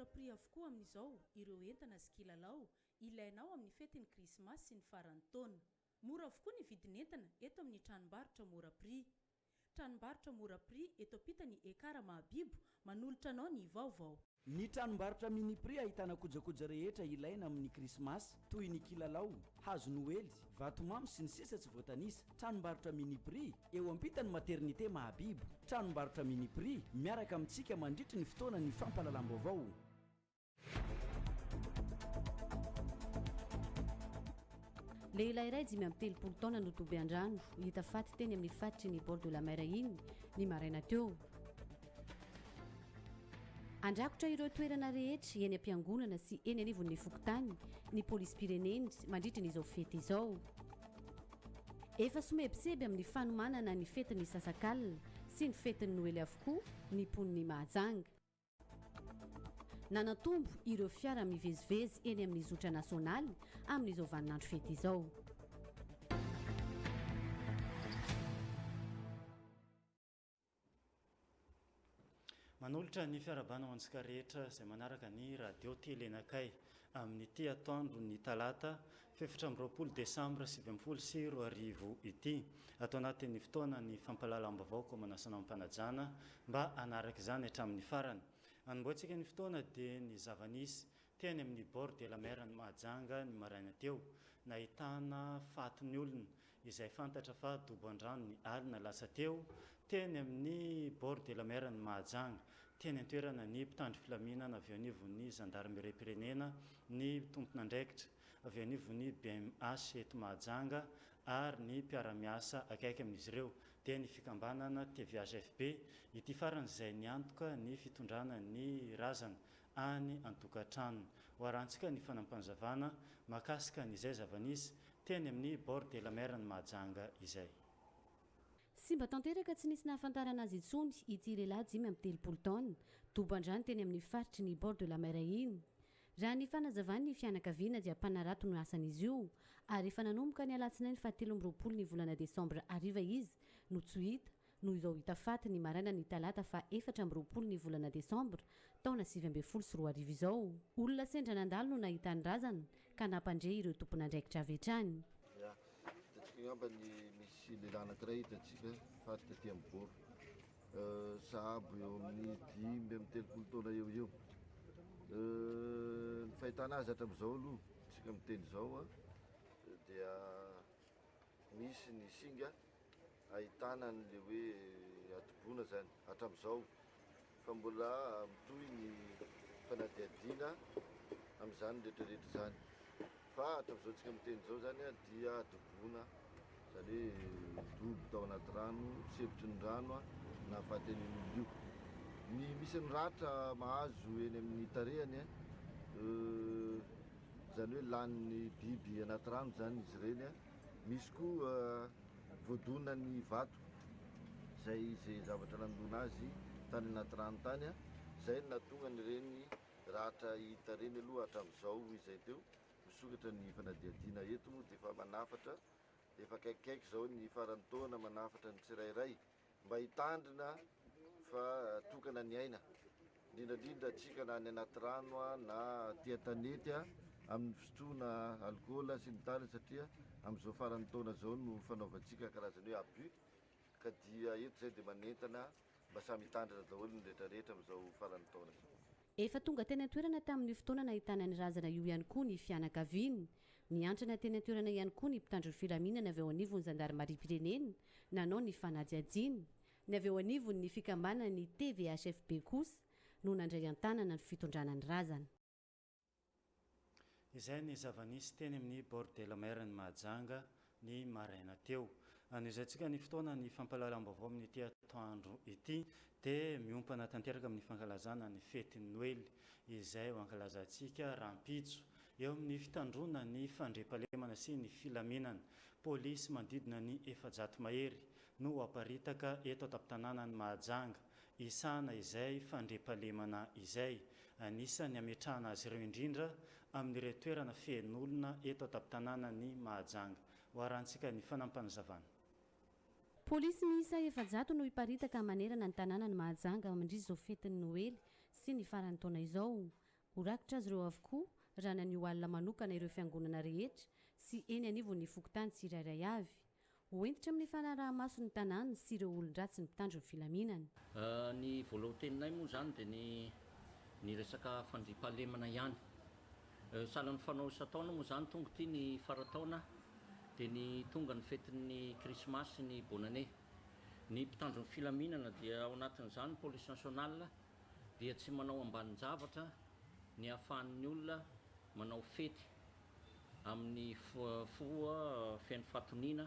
mora prix avokoa amin'izao ireo entana sy kilalao ilainao amin'ny fetiny krismasy sy ny faran'ny taona. Mora avokoa ny vidin'entana eto amin'ny tranombarotra mora prix. Tranombarotra mora prix eto ampitany Ekara Mahabibo manolotra anao ny vaovao. Ny tranombarotra mini prix ahitana kojakoja rehetra ilaina amin'ny krismasy toy ny kilalao, hazo noely, vatomamy sy ny sisa tsy voatanisa. Tranombarotra mini prix eo ampitany maternité Mahabibo. Tranombarotra mini prix miaraka amintsika mandritra ny fotoana ny fampalalam-baovao. Lehilahy iray 5 taona no toby andrano hita faty teny amin'ny faritry ny bord de la mer iny ny maraina teo. Andrakotra ireo toerana rehetra eny am-piangonana sy eny anivon'ny fokontany ny polisy pireneny mandritra n'izao fety izao. Efa somebiseby amin'ny fanomanana ny fetin'ny sasakalina sy ny fetin'ny noely avokoa ny poniny Mahajanga. Nanatombo ireo fiara mivezivezy eny amin'ny zotra nasionaly amin'izao vaninandro fety izao. Manolotra ny fiarabana ho antsika rehetra izay manaraka ny radio telenakay amin'ity atoandro ny talata 7 Desambra 2024 ity. Atao anatin'ny fotoana ny fampalalam-baovao manasana ampanajana mba anaraka izany hatramin'ny farany. Anomboantsika ny fotoana dia ny zavanisy teny amin'ny bord de la mer ny Mahajanga ny maraina teo nahitana fatin'ny olona izay fantatra fa dobo andrano ny alina lasa teo teny amin'ny bord de la mer ny Mahajanga. Teny antoerana ny mpitandro filaminana avy anivon'ny gendarmerie pirenena ny tompon'andraikitra avy anivon'ny BMH eto Mahajanga ary ny mpiara-miasa akaiky amin'izy ireo dia ny fikambanana TVHFB ity farany izay niantoka ny fitondrana ny razana any an-tokantrano. Hoarantsika ny fanampanjavana makasika n'izay zavanisy teny amin'ny bord de la mer ny Mahajanga izay. Sy mba tanteraka tsy nisy nahafantarana azy itsony ity lehilahy 5 taona dobo andrano teny amin'ny faritry ny bord de la mer iny. Raha ny fanazavany ny fianakaviana dia mpanarato no asan'izy io ary efa nanomboka ny alatsinainy 17 ny volana Desambra ariva izy no tsy hita no izao hita faty ny maraina ny talata fa 14 ny volana Desambra taona 2024 izao. Olona sendra nandalo no nahita ny razana ka nampandre ireo tompon'andraikitra avy hatrany. Ngamba ny misy lehilahy anankiray hitantsika faty taty amin'ny boro sahabo eo amin'ny 5 taona eo. Ny fahitana azy hatramin'izao aloha tsika miteny izao dia misy ny singa ahitana n'le hoe atoboana zany hatramin'izao fa mbola mitohy ny fanadihadiana amin'izany rehetrarehetra zany fa hatramin'izao tsika miteny izao zany dia atoboana zany hoe dobo tao anaty rano sempotra ny rano na fahatenen'olona io. Ny misy ny ratra mahazo eny amin'ny tarehany zany hoe lanin'ny biby anaty rano zany izy ireny misy koa voadona ny vato zay zavatra nandona azy tany anaty rano tany zay natonga n'ireny ratra hita reny aloha hatramin'izao izay teo misokatra ny fanadihadiana eto moa dia efa manafatra efa kaikaiky zao ny faran'ny taona manafatra ny tsirairay mba hitandrina fa tokana ny aina indrindrandrindra atsika na ny anaty rano na tia tanety amin'ny fisotroana alcool sy ny tariny satria amin'izao faran'ny taona zao no fanaovantsika karazany hoe abus ka dia eto zay dia manentana mba samy hitandrina daholo ny rehetrarehetra amin'izao faran'ny taona zao. Efa tonga teny an-toerana tamin'ny fotoana nahitana ny razana io ihany koa ny fianakaviany. Niantrana teny an-toerana ihany koa ny mpitandro filaminana avy ao anivon'ny gendarmerie pirenena nanao ny fanadihadiana. Ny avy ao anivon'ny fikambanana ny TVHFB kosa no nandray an-tanana ny fitondrana ny razana. Izay ny zavanisy teny amin'ny bord de la mer ny Mahajanga ny maraina teo. Anizantsika ny fotoana ny fampalalam-baovao amin'ny ity atoandro ity dia miompana tanteraka amin'ny fankalazana ny fetin'ny Noely izay ho ankalazantsika rampitso eo amin'ny fitandrona ny fandriampahalemana sy ny filaminana. Polisy manodidina ny 700 mahery no aparitaka eto an-tampon-tanàna ny Mahajanga isana izay fandriampahalemana izay anisany ametrahana azy ireo indrindra amin'ireo toerana fen'olona eto an-tampon-tanàna ny Mahajanga. Hoarantsika ny fanampanazavana. Polisy miisa 700 no iparitaka manerana ny tanàna ny Mahajanga mandritra izao fetin'ny Noely sy ny faran'ny taona izao. ho rakitra azy ireo avokoa raha nanio alina manokana ireo fiangonana rehetra sy eny anivo ny fokotany tsirairay avy hoentitra amin'ny fanaraha-maso ny tanàna sy ireo olon-dratsy ny mpitandro ny filaminana. Ny voalohan-teninay moa zany dia ny resaka fandriam-pahalemana ihany. Sahala ny fanao isa-taona moa zany tonga ity ny farataona dia ny tonga ny fetin'ny krismasy sy ny bonane. Ny mpitandro ny filaminana dia ao anatin'izany police nationale dia tsy manao ambanin-javatra ny ahafahan'ny olona manao fety amin'ny foa fiain'ny fahatoniana,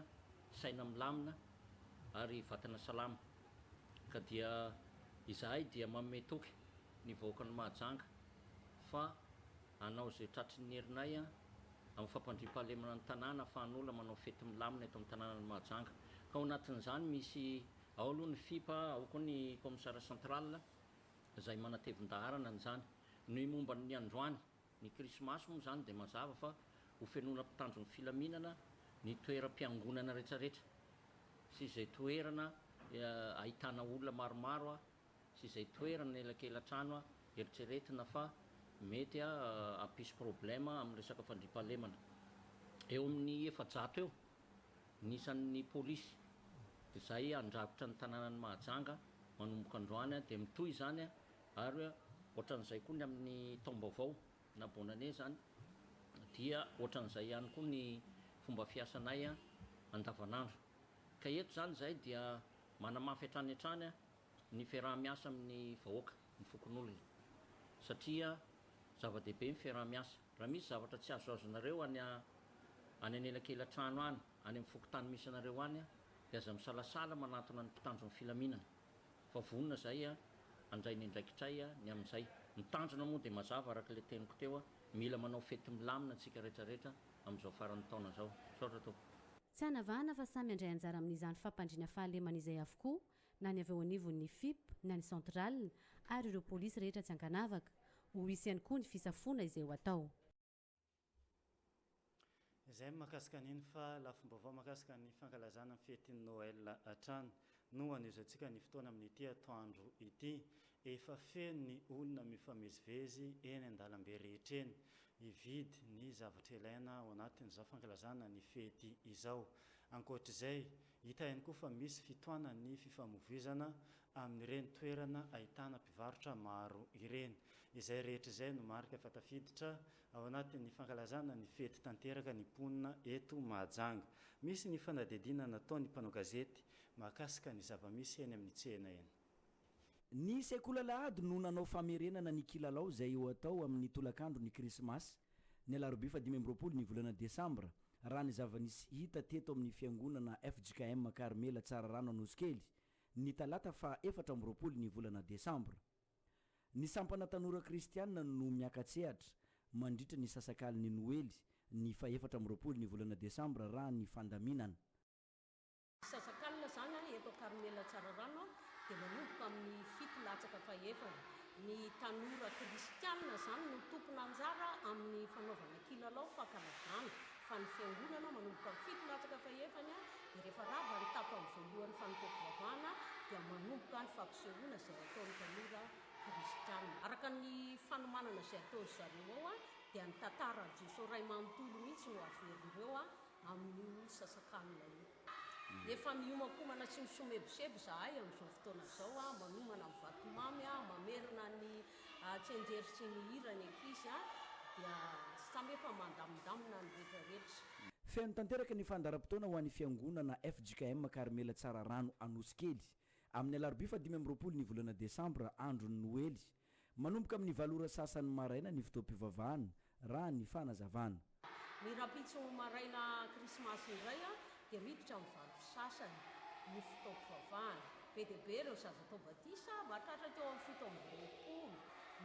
saina milamina ary vatana salama. Ka dia izahay dia manome toky ny vahoaka ny Mahajanga fa hanao izay tratry ny herinay amin'ny fampandriam-pahalemana ny tanàna ahafahan'olona manao fety milamina eto amin'ny tanàna ny Mahajanga. Ka ao anatin'izany misy ao aloha ny FIPA, ao koa ny commissaire central izay manatevin-daharana n'izany. Ny momba ny androany ny krismasy moa zany dia mazava fa ho fenona mpitandro ny filaminana ny toeram-piangonana rehetrarehetra sy izay toerana ahitana olona maromaro sy izay toerana elakelan-trano eritreretina fa mety hampisy problema amin'ny resaka fandriam-pahalemana. Eo amin'ny 700 eo nisan'ny polisy izay andrafitra ny tanànan'ny Mahajanga manomboka androany dia mitohy izany ary ohatran'izay koa ny amin'ny taom-baovao na bonane zany dia ohatran'izay ihany koa ny fomba fiasanay andavanandro. Ka eto zany zay dia manamafy hatrany hatrany ny fiaraha-miasa amin'ny vahoaka ny fokon'olona satria zava-dehibe ny fiaraha-miasa. Raha misy zavatra tsy azoazonareo any anelakelan-trano any amin'ny fokotany misy anareo any dia aza misalasala manatona ny mpitandro ny filaminana fa vonona zay andray ny indraikitray ny amin'izay. Mitandrona moa dia mazava araka ilay teniko teo mila manao fety milamina antsika rehetrarehetra amin'izao faran'ny taona zao. Saotra to. Tsy hanavahana fa samy andray anjara amin'izany fampandriana fahalemana izay avokoa na ny avy ao anivon'ny FIP na ny centrale ary ireo polisy rehetra tsy ankanavaka ho isy ihany koa ny fisafoana izay ho atao. Izay mahakasika an'iny fa lafim-baovao mahakasika ny fankalazana ny fetin'ny Noël hatrany no an'izantsika ny fotoana amin'ity atoandro ity. Efa feno ny olona mifamezivezy eny an-dalambe rehetra eny hividy ny zavatra ilaina ao anatin'izao fankalazana ny fety izao. Ankoatr'izay hita ihany koa fa misy fitohanany fifamoivoizana amin'ireny toerana ahitana mpivarotra maro ireny. Izay rehetra izay no marika fa tafiditra ao anatin'ny fankalazana ny fety tanteraka ny mponina eto Mahajanga. Misy ny fanadihadiana nataon'ny mpanao gazety mahakasika ny zava-misy eny amin'ny tsena eny. Ny sekolalahady no nanao famerenana ny kilalao izay ho atao amin'ny tolakandro ny krismasy ny alarobia 5 ny volana desambra raha ny zava-nisy hita teto amin'ny fiangonana FJKM Karmela Tsararano Anosikely ny talata fa 4 ny volana desambra. Ny sampana tanora kristianina no miakatsehatra mandritra ny sasakalin'ny Noely ny fa 4 ny volana desambra raha ny fandaminana. Sasakalina zany eto Karmela Tsararano dia manomboka amin'ny 7 latsaka fa 9. Ny tanora kristianina zany no tompona anjara amin'ny fanaovana kilalao fankalazana fa ny fiangonana manomboka amin'ny 7 latsaka fa 9 dia rehefa rava ny tapany voalohany fanompoako vavahana dia manomboka ny fampisehoana izay ataon'ny tanora kristianina. Araka ny fanomanana izay ataony zareo ao dia ny tantara Jesosy ray manontolo mihitsy no averindreo amin'ny sasakalina io. Efa miomakomana tsy misomebosebo zahay amin'izao fotoana izao manomana amin'ny vatomamy mamerina ny tsenjery sy ny hira ny ankizy dia samy efa mandamindamina ny rehetrarehetra. Feno tanteraka ny fandaram-potoana ho an'ny fiangonana FJKM Karmela Tsararano Anosikely amin'ny alarobia 5 ny volana desambra andron'ny Noely manomboka amin'ny 7 sasany maraina ny fotoam-pivavahana raha ny fanazavana. Ny rapitso maraina krismasy indray dia miditra amin'ny 7 sasany ny fotoam-pivavahana. Be dia be ireo zaza tao batisa mahatratra teo amin'ny 7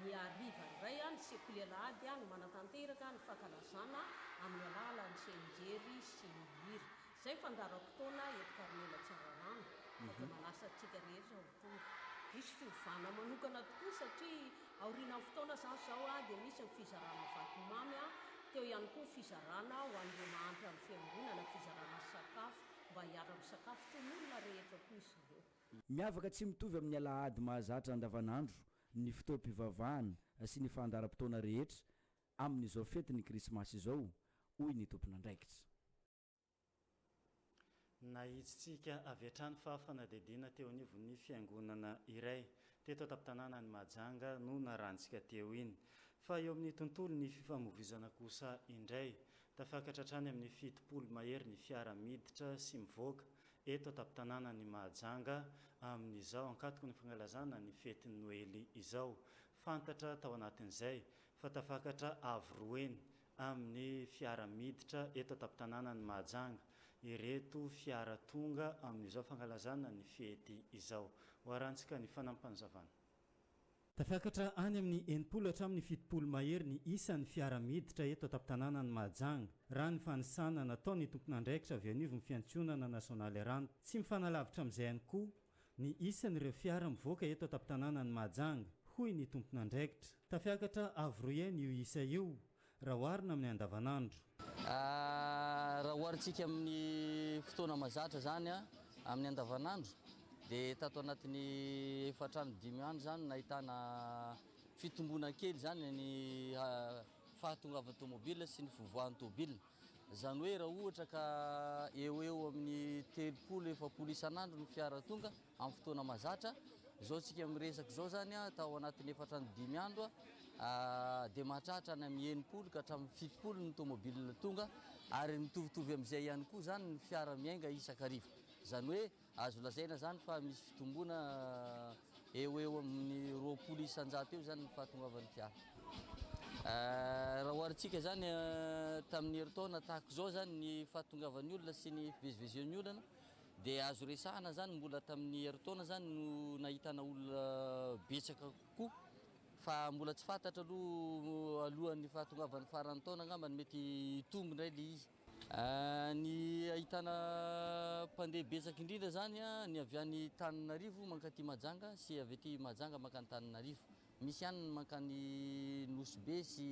ny ariva indray ny sekolalahady no manatanteraka ny fankalazana amin'ny alalan'ny tsenjery sy ny hira. Izay fandaram-potoana eto Karmela Tsararano dia manasa antsika rehetra ho tonga. Misy fiovana manokana tokoa satria aorian'ny fotoana zany zao dia misy ny fizarana vatomamy teo ihany koa fizarana ho an'ireo mahantra amin'ny fiangonana fizarana sakafo mba hiara-misakafo toy ny olona rehetra koa izy ireo. Miavaka tsy mitovy amin'ny alahady mahazatra andavanandro ny fotoam-pivavahana sy ny fandaram-potoana rehetra amin'izao fety ny krismasy izao hoy ny tompona andraikitra. Nahitsitsika avy hatrany fa fanadihadiana teo anivon'ny fiangonana iray teto an-tampon-tanàna ny Mahajanga no narantsika teo iny, fa eo amin'ny tontolo ny fifamoivoizana kosa indray tafakatra hatrany amin'ny 70 mahery ny fiara miditra sy mivoaka eto an-tampon-tanàna ny Mahajanga amin'izao ankatoko ny fankalazana ny fety Noely izao. Fantatra tao anatin'izay fa tafakatra avroeny amin'ny fiara miditra eto an-tampon-tanàna ny Mahajanga ireto fiara tonga amin'izao fankalazana ny fety izao. Hoarantsika ny fanampanzavana. Tafakatra any amin'ny 80 hatramin'ny 70 mahery ny isan'ny fiara miditra eto an-tampon-tanàna ny Mahajanga raha ny fanisana nataony tompon'andraikitra avy anivon'ny fiantsonana nasionaly Arano. Tsy mifanalavitra amin'izay ihany koa ny isan'ireo fiara mivoaka eto an-tampon-tanàna ny Mahajanga hoy ny tompon'andraikitra. Tafakatra avroeny io isa io raha oharina amin'ny andavanandro. Raha oharintsika amin'ny fotoana mazatra zany amin'ny andavanandro dia tato anatin'ny 4-5 andro zany nahitana fitombona kely zany ny fahatongavan'ny tomobile sy ny fivoahan'ny tomobile. Zany hoe raha ohatra ka eo amin'ny 30-70 isan'andro ny fiara tonga amin'ny fotoana mazatra, zao tsika miresaka zao zany tao anatin'ny 4-5 andro dia mahatratra any amin'ny 90 ka hatramin'ny 70 ny tomobile tonga, ary mitovitovy amin'izay ihany koa zany ny fiara miainga isakarivo. Zany hoe azo lazaina zany fa misy fitomboana eo amin'ny 20 isan-jato eo zany ny fahatongavan'ny fiara. Raha oharintsika zany tamin'ny herintaona tahaka izao zany ny fahatongavan'ny olona sy ny fivezivezen'ny olona dia azo resahana zany mbola tamin'ny herintaona zany no nahitana olona betsaka kokoa, fa mbola tsy fantatra aloha alohan'ny fahatongavan'ny faran'ny taona angamba ny mety hitombo indray le izy. Ny ahitana mpandeha betsaka indrindra zany ny avy any Tananarivo mankatỳ Mahajanga sy avy aty Mahajanga mankany Tananarivo. Misy ihany mankany Nosy Be sy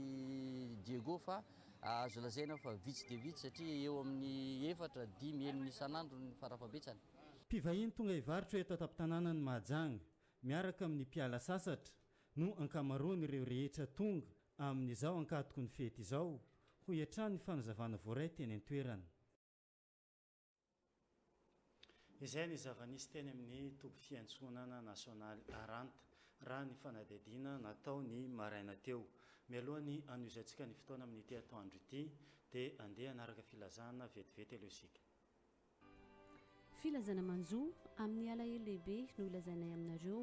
Diego, fa azo lazaina fa vitsy dia vitsy satria eo amin'ny 4-5 isan'andro ny farafabetsany. Mpivahiny tonga hivarotra eto an-tampon-tanàna ny Mahajanga miaraka amin'ny mpiala sasatra no ankamaroany ireo rehetra tonga amin'izao ankatoko ny fety izao, ho hiatrany ny fanazavana voaray teny an-toerana. Izay ny zava-nisy teny amin'ny tompy fiantsonana nasionaly Aranta raha ny fanadihadiana natao ny maraina teo. Mialohany anoizatsika ny fotoana amin'ity atoandro ity dia andeha anaraka filazana vetivety aloha isika. Filazana manjo amin'ny alahelo lehibe no ilazainay aminareo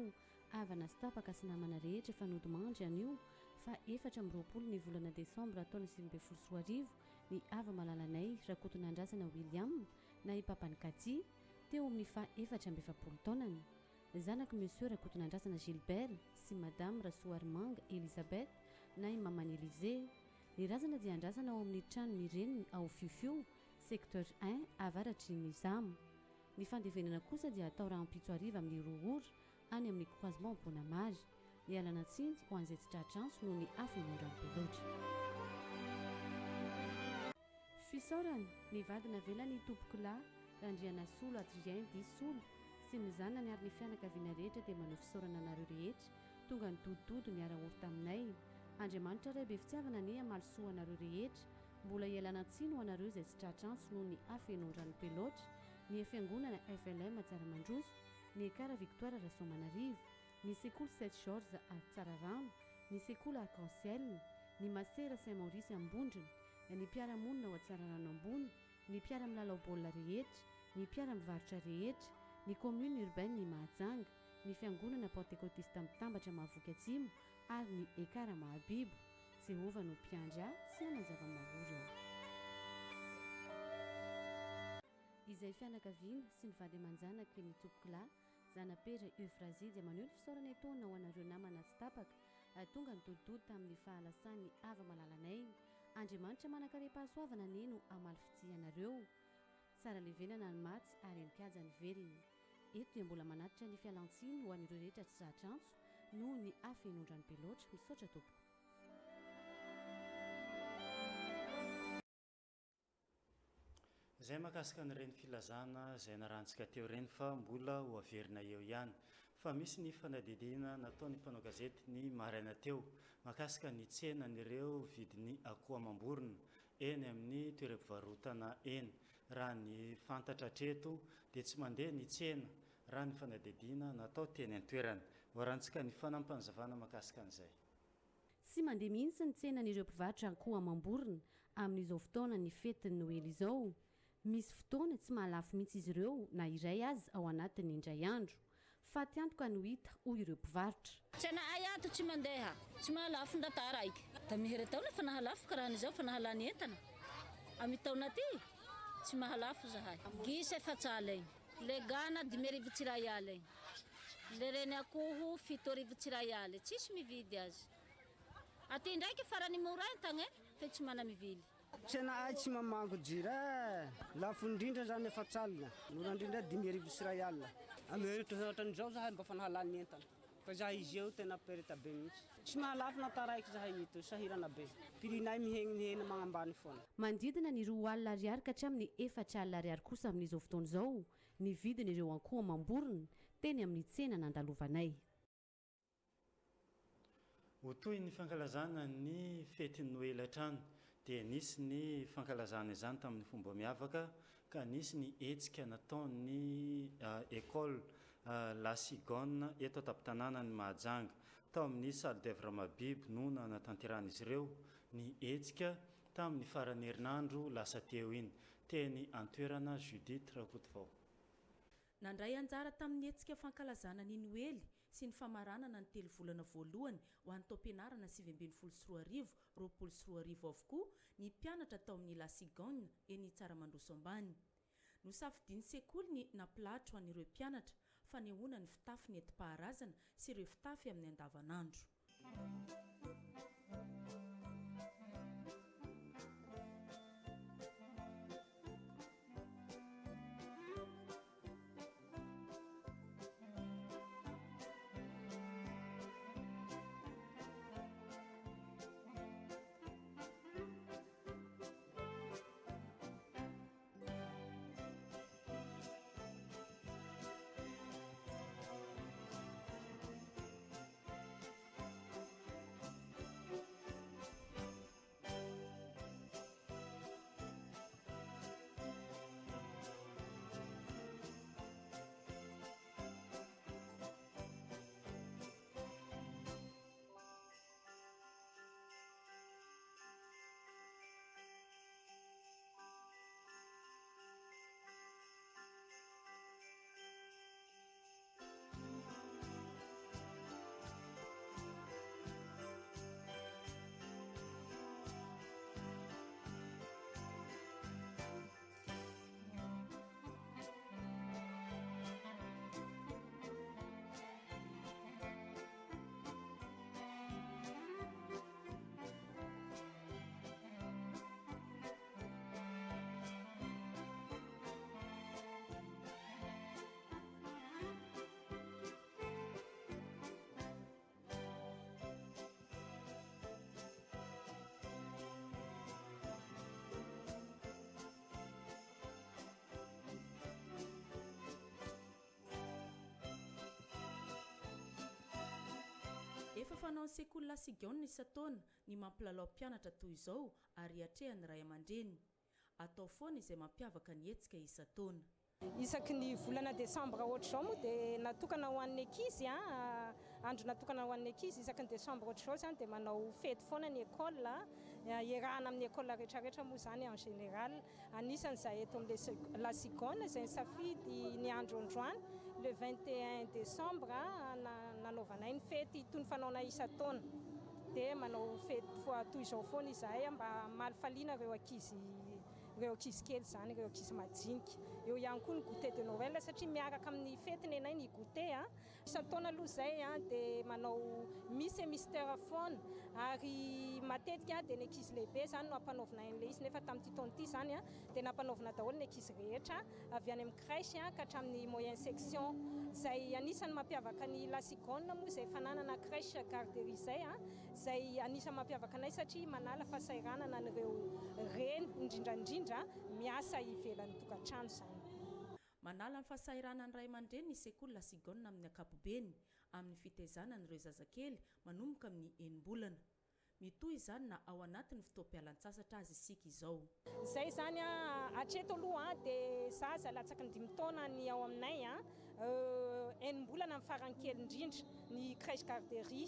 avana sy tapaka sy namana rehetra efa nodimandry anio fa 4 ny volana desambra taona 2024 ny ava malalanay Rakoton'Andrasana William na i papany Kati teo amin'ny fa 4 taonany. Zanaka monsieur Rakoton'Andrasana Gilbert sy madame Rasoarmanga Elisabeth na i mamany Élysée. Ny razana dia andrasana ao amin'ny trano mireniny ao Fiofio secteur 1 avaratry ny Zama. Ny fandevenana kosa dia atao raha ampitso ariva amin'ny rohora any amin'ny croisement Bonamary. Ialana tsiny ho an'izay tsy tratranso noho ny afen'andram-peloatra. Fisaorany ny vadina velany tompoko lahy Randriana Solo Adrien Disolo sy ny zanany ary ny fianakaviana rehetra dia manao fisaorana anareo rehetra tonga ny dododo ny ara-orita aminay. Andriamanitra ray be fitiavana ny amalosoa anareo rehetra, mbola ialana tsiny ho anareo izay tsy tratranso noho ny afen'andram-peloatra, ny fiangonana FLM Tsaramadroso, ny ekara Victoire Rasoamanarivo, ny sekoly 7 Georges à Tsararano, ny sekoly Arc-en-Ciel, ny masera Saint-Maurice Ambondrina, ny mpiara-monina ao Atsararano ambony, ny mpiara-milalao baolina rehetra, ny mpiara-mivarotra rehetra, ny commune urbaine ny Mahajanga, ny fiangonana Pentecôtiste Mitambatra Mahavoky Atsimo ary ny ekara Mahabibo. Jehova no mpiandry tsy hanan-java-mahory ao. Izay fianakaviana sy ny vady aman-janaka ny tompoko lahy zanapera Eufrasie dia maneho ny fisaorana etaona ho anareo namana tsy tapaka tonga ny dododo tamin'ny fahalasany ava malalanay. Andriamanitra manakare-pahasoavana neno amalifitsy anareo, tsara levenana ny maty ary mikajy ny velona. Eto dia mbola manatitra ny fialantsiny ho an'ireo rehetra tsy tratranso noho ny afen'andram-peloatra. Misaotra tompoko. Izay mahakasika n'ireny filazana izay narantsika teo ireny fa mbola ho averina eo ihany, fa fa misy ny fanadidina nataony mpanao gazety ny maraina teo mahakasika ny tsenan'ireo vidiny akoho amam-borona eny amin'ny toeram-pivarotana eny. Raha ny fantatra treto dia tsy mandeha ny tsena raha ny fanadidina natao teny an-toerana. Hoarantsika ny fanampanazavana mahakasika an'izay. Tsy mandeha mihitsy ny tsenan'ireo mpivarotra akoho amam-borona amin'izao fotoana ny fetin'ny Noely izao. Misy fotoana tsy mahalafo mihitsy izy ireo na iray azy ao anatin'ny indray andro. Faty antoka no hita hoy ireo mpivarotra. Tsena ay ato tsy mandeha, tsy mahalafo ndatara aiky. Da miheritaona fa nahalafo karahan'izao fa nahalany entana. Amin'ny taona ty tsy mahalafo zahay. Gisa efatsala igny. Le gana 10,000 tsiray ala igny. Le reny akoho 7,000 tsiray ala. Tsisy mividy azy. Aty ndraiky farany mora entagna fa tsy mana mivily. Tsena ay tsy mamango jira. Lafo indrindra zany efatsalina. Mora indrindra 10,000 tsiray ala. Ameritra ohatran'izao zahay mba fa nahalany entana. Fa zahay izy eo tena perita be mihitsy. Tsy mahalafo na taraiky zahay mito sahirana be. Pirinay mihena magnambany foana. Mandidina ny 2 alina ariary ka hatramin'ny 4 alina ariary kosa amin'izao fotoana izao ny vidin'ireo akoho amam-borona teny amin'ny tsena nandalovanay. Ho toy ny fankalazana ny fetin'ny Noely hatrany dia nisy ny fankalazana izany tamin'ny fomba miavaka ka nisy ny hetsika nataon'ny école La Cigogne eto an-tampon-tanànan'ny Mahajanga. Tao amin'ny salle d'œuvre Mabibo no natanteran'izy ireo ny hetsika tamin'ny faran'ny herinandro lasa teo iny. Teny an-toerana Judith Rakotovao. Nandray anjara tamin'ny hetsika fankalazana ny Noely sy ny famaranana ny 3 volana voalohany ho an'ny taom-pianarana 2024 avokoa ny mpianatra tao amin'ny La Cigogne eny Tsaramandoso ambany. Nosafidiany sekoly ny nampilahatra ho an'ireo mpianatra fanehoana ny fitafy ny enti-paharazana sy ireo fitafy amin'ny andavanandro. Efa fanao ny sekoly La Cigogne isan-taona ny mampilalao mpianatra toy izao ary hatrehan'ny ray aman-dreny. Atao foana izay mampiavaka ny hetsika isan-taona. Isaky ny volana desambra ohatr'izao moa dia natokana ho an'ny ankizy andro natokana ho an'ny ankizy isaky ny desambra ohatr'izao zany dia manao fety foana ny école iarahana amin'ny école rehetrarehetra moa zany en général. Anisan'izay eto amin'ny La Cigogne izay nisafidy ny andro androany le 21 décembre nanaovanay ny fety toy ny fanaonay isan-taona dia manao fety toy izao foana izahay mba malifaliana ireo ankizy kely zany, ireo ankizy majinika. Eo ihany koa ny goûter de Noël satria miaraka amin'ny fetiny anay ny goûter isan-taona aloha izay dia manao misy mystère foana ary matetika dia ny ankizy lehibe zany no ampanaovina an'ilay izy nefa tamin'ity taona ity zany dia nampanaovina daholo ny ankizy rehetra avy any amin'ny crèche ka hatramin'ny moyenne section. Izay anisany mampiavaka ny La Cigogne moa izay fananana crèche garderie izay anisany mampiavaka anay satria manala fasairanana an'ireo reny indrindrandrindra miasa ivelan'ny tokantrano zany. manala ny fahasahiranany ray aman-dreny ny sekoly Sigona amin'ny ankapobeny amin'ny fitaizana nyireo zazakely manomboka amin'ny enim-bolana. Mitoy izany na ao anatin'ny fotoam-pialan-tsasatra azy isika izao. Zay zany atreto aloha dia zaza latsaky ny 5 taona ny ao aminay enim-bolana amin'ny farany kely indrindra ny crèche garderie.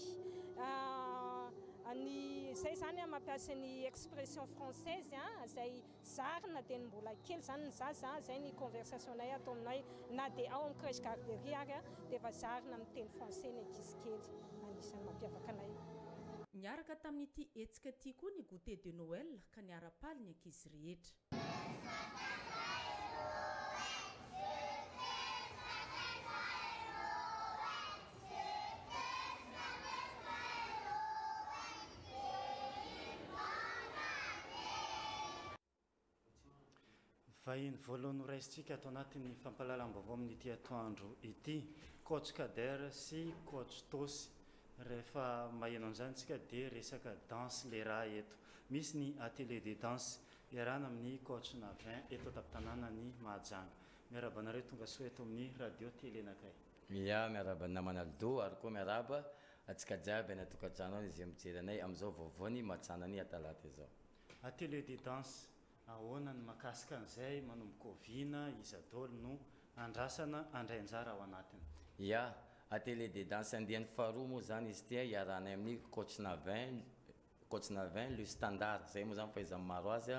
Zay zany mampiasa ny expression française zay zarina dia mbola kely zany ny zaza, zay ny conversationay atao aminay na dia ao amin'ny crèche garderie ary dia efa zarina amin'ny teny français ny ankizy kely, anisan'ny mampiavaka anay. Niaraka tamin'ity hetsika ity koa ny goûter de Noël ka niara-paly ny ankizy rehetra. Vahiny voalohany raisitsika ato anatin'ny fampahalalam-baovao amin'ity atoandro ity, coach Kader sy coach Tosy. Rehefa maheno an'izany tsika dia resaka danse le raha eto. Misy ny atelier de danse iarahana amin'ny coach Navin eto taptanana ny Mahajanga. Miaraba anareo tonga soa eto amin'ny radio télé nakay. Ia, miaraba namana Aldo ary koa miaraba atsika jiaby any atokantrano izy mijery anay amin'izao vaovaony matsanany atalata izao. Atelier de danse ahoana ny makasika an'izay manomboka oviana Isadôly no andrasana andray anjara ao anatiny. Ia, atelier de danse andiany faharoa moa zany izy tia iarahanay amin'ny coach Navin le standard zay moa zany fahaizany maro azy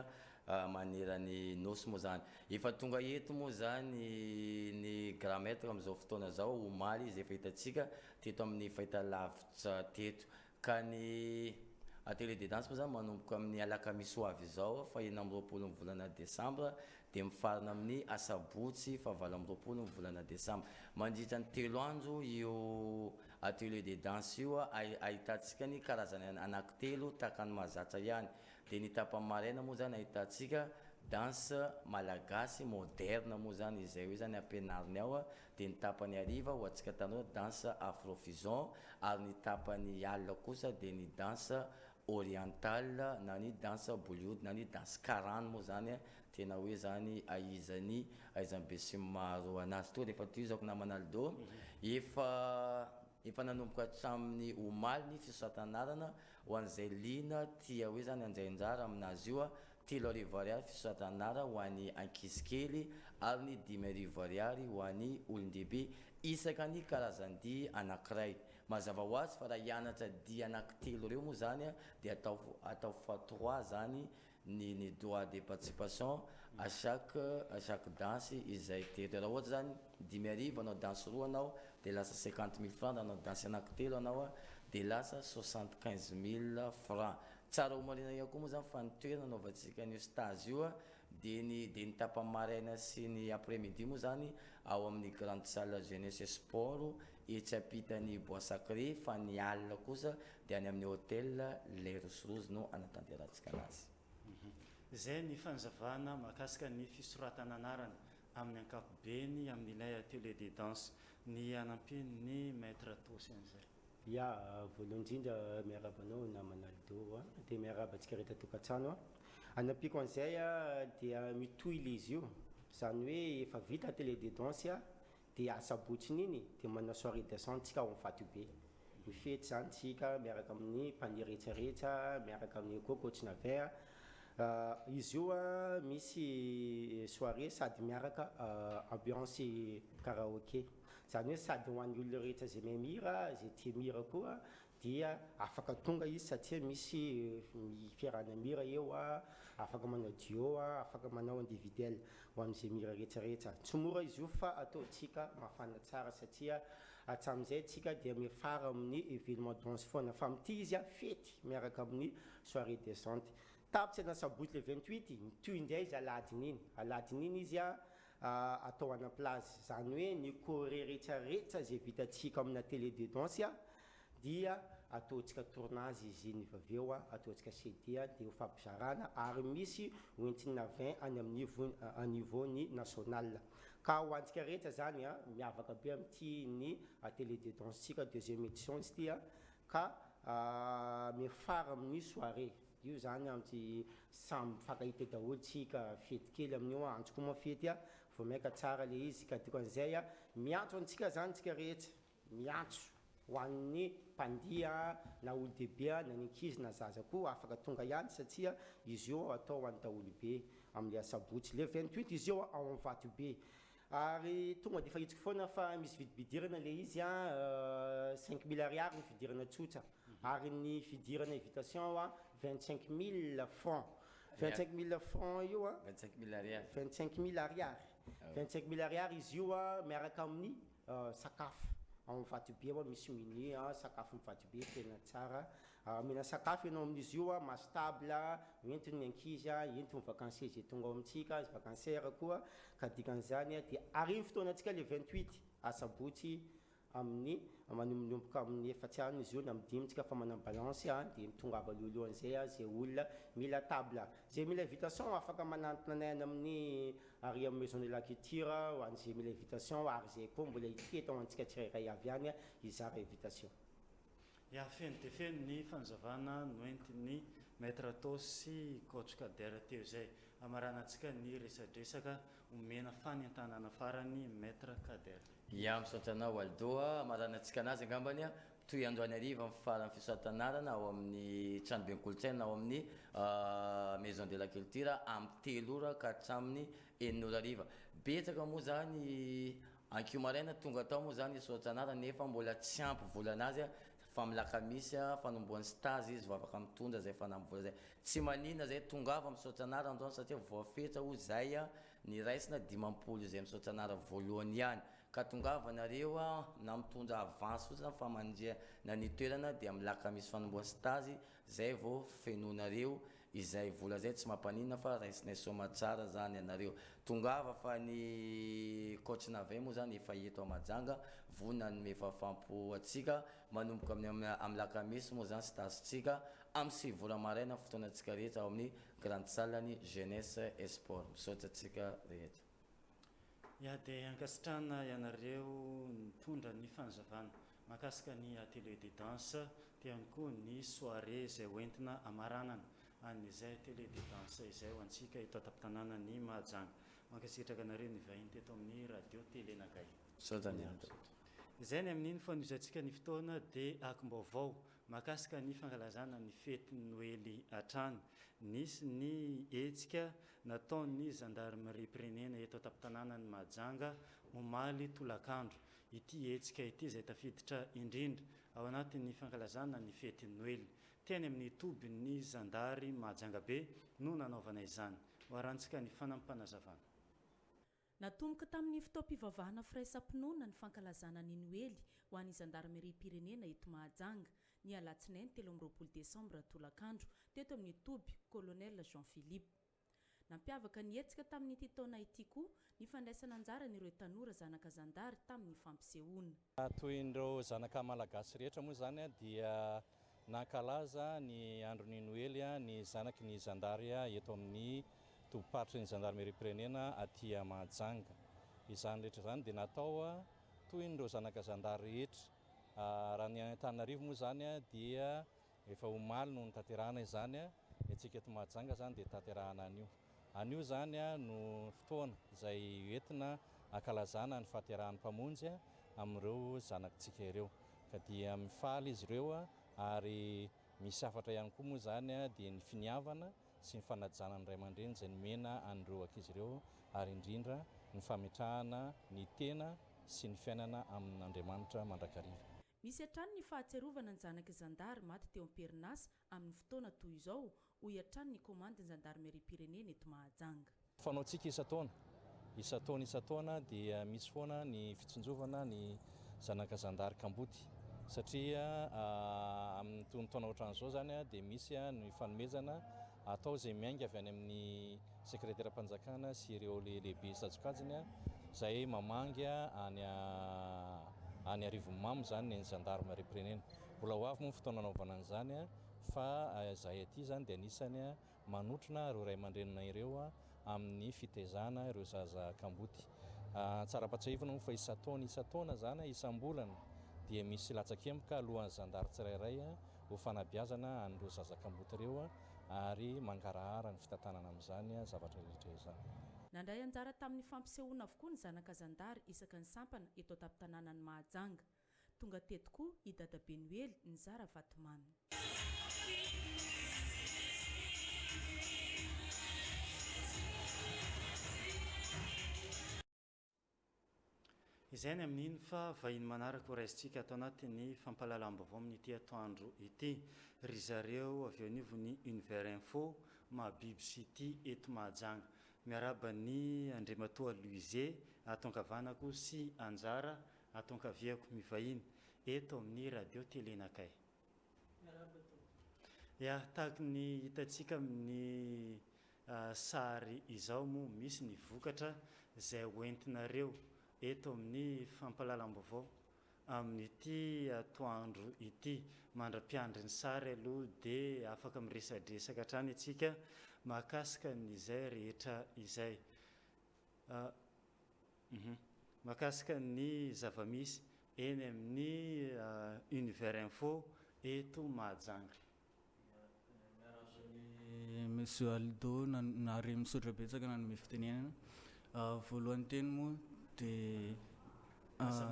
manerany nosy moa zany. Efa tonga eto moa zany ny grand maître amin'izao fotoana zao omaly izy efa hitantsika teto amin'ny fahitalavitra teto ka ny atelier de danse moa zany manomboka amin'ny alakamisy ho avy izao fa 20 volana Desambra dia mifarina amin'ny asabotsy fa 20 volana Desambra. Mandritra ny 3 andro io atelier de danse io ahitantsika ny karazany anankitelo takany mahazatra ihany. Dia ny tapany maraina moa zany ahitantsika danse malagasy moderne moa zany izay hoe zany ampianariny ao. Dia ny tapany hariva ho antsika tanora danse afrofusion ary ny tapany alina kosa dia ny danse oriental na ny danse Bollywood na ny danse karana moa zany tena hoe zany aizany be sy maro anazy toa. Rehefa toy izao namana Aldo efa nanomboka hatramin'ny omaly ny fisoratanarana ho an'izay lina tia hoe zany anjay anjara aminazy io 3 ariary fisoratanara ho an'ny ankizy kely ary ny 5 ariary ho an'ny olon-dehibe isaka ny karazan-dia anankiray. Mazava ho azy fa raha hianatra dia anankitelo ireo moa zany dia atao x3 zany ny droit de participation à chaque danse izay teto. Raha ohatra zany 5 anao danse 2 anao dia lasa 50 000 francs, anao danse anankitelo anao dia lasa 75 000 francs. Tsara ho marina ihany koa moa zany fa ny toerana anaovantsika ny stage io dia ny tapany maraina sy ny après-midi moa zany ao amin'ny grande salle jeunesse sport etsy ampitan'ny bois sacré, fa ny alina kosa dia any amin'ny hôtel Les Rousses Rouges no anatanterantsika anazy. Zay ny fanazavana makasika ny fisoratana anarana amin'ny ankapobeny amin'ilay atelier de danse. Ny anampiny maître Tosy an'izay. Ia, voalohany indrindra miaraba anao namana Aldo dia miaraba antsika rehetra tokantrano. Anampiko an'izay dia mitohy ilay izy io, zany hoe efa vita atelier de danse dia asabotsiny iny dia manao soirée dansante tsika ao amin'ny Fatobe. Mifety zany tsika miaraka amin'ny mpaniry rehetrarehetra, miaraka amin'ny coach Navin. Izy io misy soirée sady miaraka ambiance karaoké, zany hoe sady ho an'ny olona rehetra zay mahay mihira, zay tia mihira koa dia afaka tonga izy satria misy fiarahana mihira eo, afaka manao duo, afaka manao individuel ho amin'izay mihira rehetrarehetra. Tsy mora izy io fa ataontsika mafana tsara satria hatramin'izay tsika dia mifara amin'ny événement danse foana, fa amin'ity izy fety miaraka amin'ny soirée dansante. Tapitra na sabotsy le 28 mitohy indray izy aladiny iny izy atao ana place, zany hoe ny corée rehetrarehetra zay vitantsika amin'ny atelier de danse dia ataontsika tournage izy iny vaveo, ataontsika CD dia ho fampizarana ary misy hoentina 20 any amin'ny niveau-ny national. Ka ho antsika rehetra zany miavaka be amin'ity ny atelier de danse tsika 2e édition izy ity ka mifara amin'ny soirée. Io zany amin'ty samby fankahita daholo tsika fety kely amin'io, antso koa moa fety vao maika tsara le izy ka dikan'izay a miantso antsika zany tsika rehetra miantso ho an'ny mpandia na olo dehibe na ny ankizy na zaza koa afaka tonga ihany satria izy io atao ho an'ny daholobe amin'le asabotsy le 28 izy io ao amin'ny Vatobe ary tonga de fahitsiko foana fa misy vidibidirana le izy a 5000 ariary ny fidirana tsotra ary ny fidirana invitation a 25000 francs 25000 francs io a 25000 ariary 25000 ariary 25000 ariary izy io a miaraka amin'ny sakafo amin'ny Vatobe moa misy menu sakafo amin'ny Vatobe tena tsara mina sakafo ianao amin'izy io a mastable entin'ny ankizy entin'ny vacances zay tonga ao amintsika vacancaire koa ka dikan'izany dia ariny fotoanantsika le 28 asabotsy amin'ny manombonomboka amin'ny efatsy any izy io na midimy tsika fa manam balance dia mitongava alohan'izay zay olona mila table zay mila invitation afaka manantona anay amin'ny ary amin'ny maison de la culture ho an'izay mila invitation ary zay koa mbola ity atao antsika tsirairay avy any izara invitation ia feno dia feno ny fanazavana noentin'ny maître atao sy coach Kader teo zay amaranantsika ny resadresaka omena fanentanana farany maître Kader. Ia misaotra anao Aldoa amaranantsika anazy angambany a toy androany ariva amin'ny farany fisoatanarana ao amin'ny tranobe kolotsaina ao amin'ny maison de la culture amin'ny 3 ora ka hatramin'ny 9 ora ariva betsaka moa zany ankio maraina tonga tao moa zany isoatranara nefa mbola tsy ampy vola anazy fa milakamisy fanomboan'ny stage izy vao afaka mitondra zay fanambola zay tsy manina zay tongava misaotranara androany satria voafetra ho zay ny raisina 50 zay misaotranara voalohany ihany ka tongava nareo na mitondra avance fotsiny fa mandria na ny toerana dia milakamisy fanomboan'ny stage zay vao fenonareo izay vola zay tsy mampanina fa raisina soma tsara zany anareo tongava fa ny coach Navin moa zany efa eto Mahajanga vonina ny mefafampo atsika manomboka amin'ny lakamisy moa zany stagentsika amin'ny 9 ora maraina fotoanantsika rehetra ao amin'ny grande salle ny jeunesse et sport misaotra atsika rehetra. Ia dia ankasitrana ianareo nitondra ny fanazavana mahakasika ny atelier de danse dia ihany koa ny soirée izay hoentina amaranana an'izay atelier de danse izay ho antsika eto an-tampon-tanàna ny Mahajanga mankasitraka anareo ny vahiny teto amin'ny radio télé nakay. Izay ny amin'iny fanomezantsika ny fotoana dia akim-baovao mahakasika ny fankalazana ny fety Noely hatrany nisy ny hetsika nataon'ny gendarmerie pirenena eto an-tampon-tanàna ny Mahajanga momaly tolakandro ity hetsika ity izay tafiditra indrindra ao anatin'ny fankalazana ny fety Noely teny amin'ny toby ny zandary Mahajanga be no nanaovana izany hoarantsika ny fanampanazavana. Natomboka tamin'ny fotoam-pivavahana firaisam-pinoana ny fankalazana ny Noely ho an'ny gendarmerie pirenena eto Mahajanga ny alatsinainy 13 desambra tolakandro teto amin'ny toby colonel Jean Philippe. Nampiavaka ny hetsika tamin'ity taona ity koa ny fandraisana anjara n'ireo tanora zanaka zandary tamin'ny fampisehoana. Toy ireo zanaka malagasy rehetra moa zany dia nankalaza ny andron'ny Noely ny zanaky ny zandary eto amin'ny tobiparitry ny gendarmerie pirenena aty Mahajanga. Izany rehetra zany dia natao toy ireo zanaka zandary rehetra. Raha ny Antananarivo moa zany dia efa omaly no nitanterahana izany etsika eto Mahajanga zany dia tanterahana an'io. An'io zany no fotoana izay entina ankalazana ny fahaterahan'ny mpamonjy amin'ireo zanakitsika ireo ka dia mifaly izy ireo ary misy hafatra ihany koa moa zany dia ny finiavana sy ny fanajana ny ray aman-dreny izay nomena an'ireo ankizy ireo ary indrindra ny fametrahana ny tena sy ny fiainana amin'Andriamanitra mandrakariva. Misy hatrany ny fahatserovana ny zanaky zandary maty teo am-perinasa amin'ny fotoana toy izao ho hatrany ny komandiny gendarmerie pirenena eto Mahajanga. Fanaontsika isa-taona dia misy foana ny fitsonjovana ny zanaka zandary Kamboty satria amin'ny taona ohatran'izao zany dia misy ny fanomezana atao izay miainga avy any amin'ny sekretera mpanjakana sy ireo lehibe sajokajiny izay mamangy any Arivomamo zany ny gendarmerie pirenena. Mbola ho avy moa fotoana anaovana an'izany fa zahay aty zany dia anisany manotrona ireo ray aman-drenina ireo amin'ny fitaizana ireo zaza Kamboty. Tsara-pahatsahivana moa fa isa-taona zany isam-bolana dia misy latsakemboka alohan'ny zandary tsirairay ho fanabeazana an'ireo zaza Kamboty ireo ary mangarahara ny fitantanana amin'izany zavatra rehetra izany. nandray anjara tamin'ny fampisehoana avokoa ny zanaka zandary isaky ny sampana eto tamin'ny Mahajanga. Tonga teto koa i dadabe Noely ny Zara Vatomamy. Izay ny amin'iny fa vahiny manaraka ho raisintsika atao anatin'ny fampalalam-baovao amin'ity atoandro ity. Ry zareo avy eo anivon'ny Univers Info mahabiby sy ity eto Mahajanga. Miaraba ny Andriamatoa Louise atonkavanako sy Anjara atonkaviako mivahiny eto amin'ny radio telenakay. Ya tahaka ny hitantsika amin'ny sary izao moa misy ny vokatra izay hoentinareo eto amin'ny fampalalam-baovao amin'ity atoandro ity. Mandra-piandry ny sary aloha dia afaka miresadresaka hatrany atsika mahakasika n'izay rehetra izay. Mahakasika ny zavamisy eny amin'ny Univers Info eto Mahajanga. Monsieur Aldo nary misaotra betsaka nanome fitenenana. Voalohany teny moa dia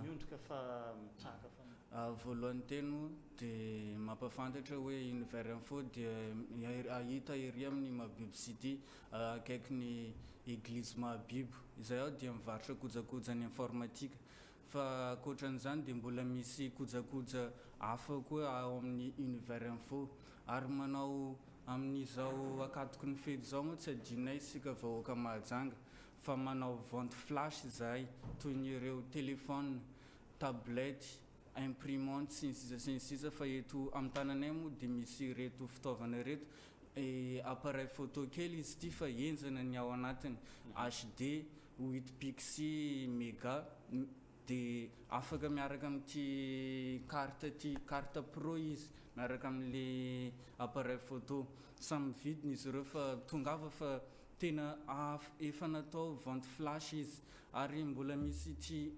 miondrika fa mitraka fa voalohany teny moa dia mampafantatra hoe Univers Info dia ahita ery amin'ny Mahabibo City akaikin'ny Église Mahabibo. Izay ao dia mivarotra kojakojany informatika. Fa ankoatran'izany dia mbola misy kojakoja hafa koa ao amin'ny Univers Info. Ary manao amin'izao akatoky ny fety izao moa tsy adinay isika vahoaka Mahajanga fa manao vente flash zahay toy ny ireo telefôna, tablety, imprimante sy ny sisa fa eto amin'ny tananay moa dia misy reto fitaovana reto appareil photo kely izy ity fa enjana ny ao anatiny HD 8 pixi méga dia afaka miaraka amin'ity carte pro izy miaraka amin'le appareil photo. Samy vidiny izy ireo fa tongava fa tena efa natao vente flash izy. Ary mbola misy ity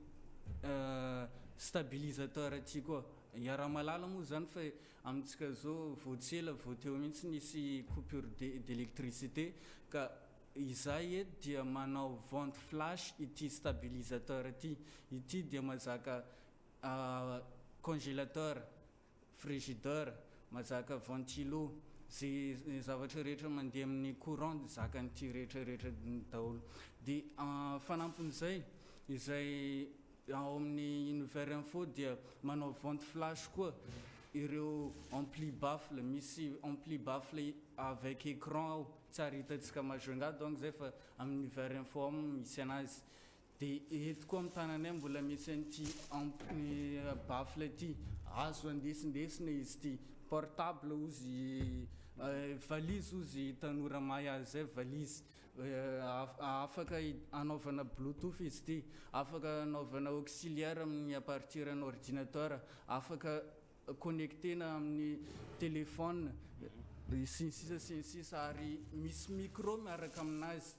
stabilisateur ity koa. Iara-malala moa zany fa amintsika zao voatsela voateo mihitsy nisy coupure d'électricité ka izay eto dia manao vente flash ity stabilisateur ity. Ity dia mazaka congélateur, frigidaire, mazaka ventilo, zay zavatra rehetra mandeha amin'ny courant zakan'ity rehetrarehetra daholo. Dia fanampon'izay izay ao amin'ny Univers Info dia manao vente flash koa ireo ampli baffle. Misy ampli baffle avec écran ao tsara hitantsika Majunga donc zay fa amin'ny Univers Info ao misy anazy. Dia eto koa amin'ny tananay mbola misy an'ity ampli baffle ity azo andesindesina izy ity. Portable ozy valise ozy tanora mahay azy zay valise. Afaka anaovana bluetooth izy ity, afaka anaovana auxiliaire amin'ny à partir ny ordinateur, afaka connectena amin'ny téléphone sy ny sisa ary misy micro miaraka aminazy.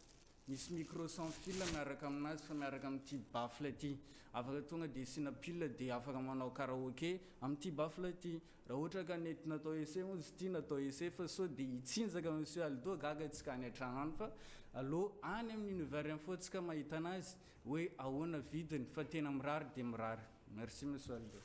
Misy micro sans fil miaraka aminazy fa miaraka amin'ity baffle ity. Afaka tonga dia asina pile dia afaka manao karaoké amin'ity baffle ity. Raha ohatra ka nety natao essai moa izy ity natao essai fa sao dia hitsinjaka Monsieur Aldo gaga tsika any an-trano any fa allo any amin'ny Univers Info tsika mahita anazy hoe ahoana vidiny fa tena mirary dia mirary. Merci Monsieur Aldo.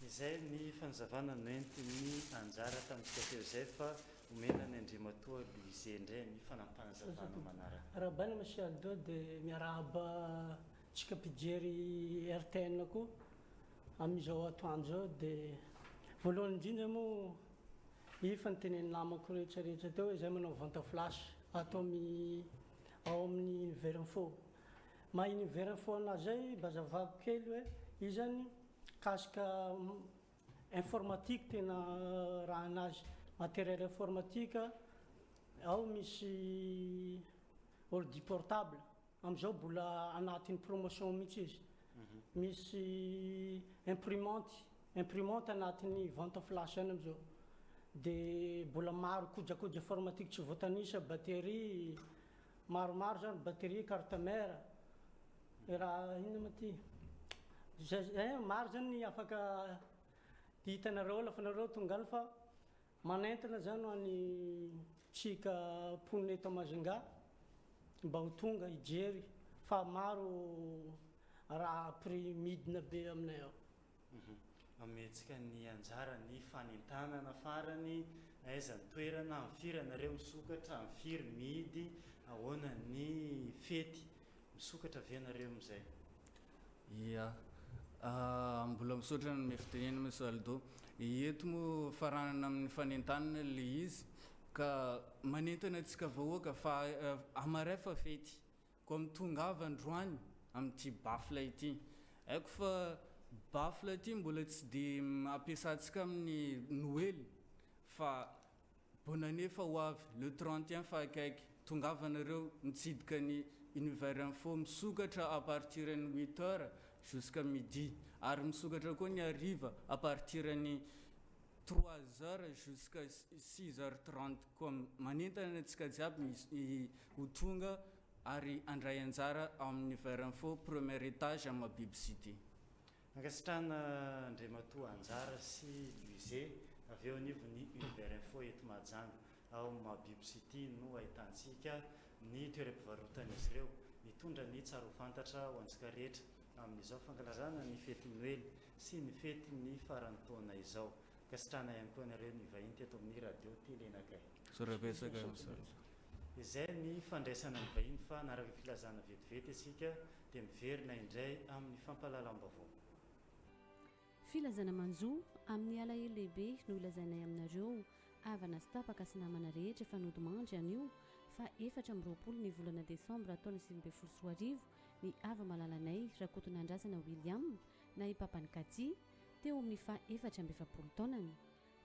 Izay ny fanazavana noentin'ny Anjara tamintsika teo izay fa omena ny Andriamatoa Louise indray ny fanampanazavana manaraka. Raha baina Monsieur Aldo dia miarahaba tsika mpijery RTN koa amin'izao atoandro zao. Dia voalohany indrindra moa ifa nytenen'ny namako rehetrarehetra teo izay manao vente flash atao ao amin'ny Univers Info. Maha Univers Info anazy zay bazavako kely hoe izy zany kasika informatique tena raha anazy, matériel informatique. Ao misy ordi portable amizao mbola anatin'ny promotion mihitsy izy. Misy imprimante anatin'ny vente flash any amizao. Dia mbola maro kojakoja informatique tsy voatanisa, batterie maromaro zany, batterie, carte mère, raha inona ma ty maro zany afaka hitanareo lafa nareo tonga any fa manentana zany ho any tsika ponina eto Majunga mba ho tonga ijery fa maro raha prix midina be aminay ao. Ametsika ny anjara ny fanentanana farany, aiza ny toerana, amin'ny firy anareo misokatra, amin'ny firy mihidy, ahoana ny fety misokatra ve anareo amin'izay? Ia, mbola misaotra ny fitenena Misaldo. Eto moa faranana amin'ny fanentanana le izy ka manentana antsika vahoaka fa amaray fa fety ko mitongava androany amin'ity bafla ity. Haiko fa bafla ity mbola tsy dia ampiasantsika amin'ny Noely fa bonne année fa ho avy le 31 fa akaiky tongavanareo mitsidika ny univers info misokatra à partir ny 8h jusqu'à midi ary misokatra koa ny hariva à partir ny 3h jusqu'à 6h30 koa manentana antsika jiaby ho tonga ary andray anjara amin'ny univers info premier étage amin'ny Mahabiby City. Ankasitrahana Andriamatoa Anjara sy Luizé avy eo anivon'ny univers info eto Mahajanga ao Mahabiby City no ahitantsika ny toeram-pivarotan'izy ireo mitondra ny tsara ho fantatra ho antsika rehetra amin'izao fankalazana ny fety Noely sy ny fety ny faran'ny taona izao. Ankasitrahana ihany koa anareo ny vahiny teto amin'ny radio télé nakay. Izay ny fandraisana ny vahiny fa naraka filazana vetivety isika dia miverina indray amin'ny fampahalalam-baovao. Filazana manjo amin'ny alahelo lehibe no ilazainay aminareo avana sy tapaka sy namana rehetra fanody mandry anio fa 24 ny volana desambra taona 2024 ny ava malalanay Rakoton'Andrasana William na i papany Kati teo amin'ny fa 4 taonany.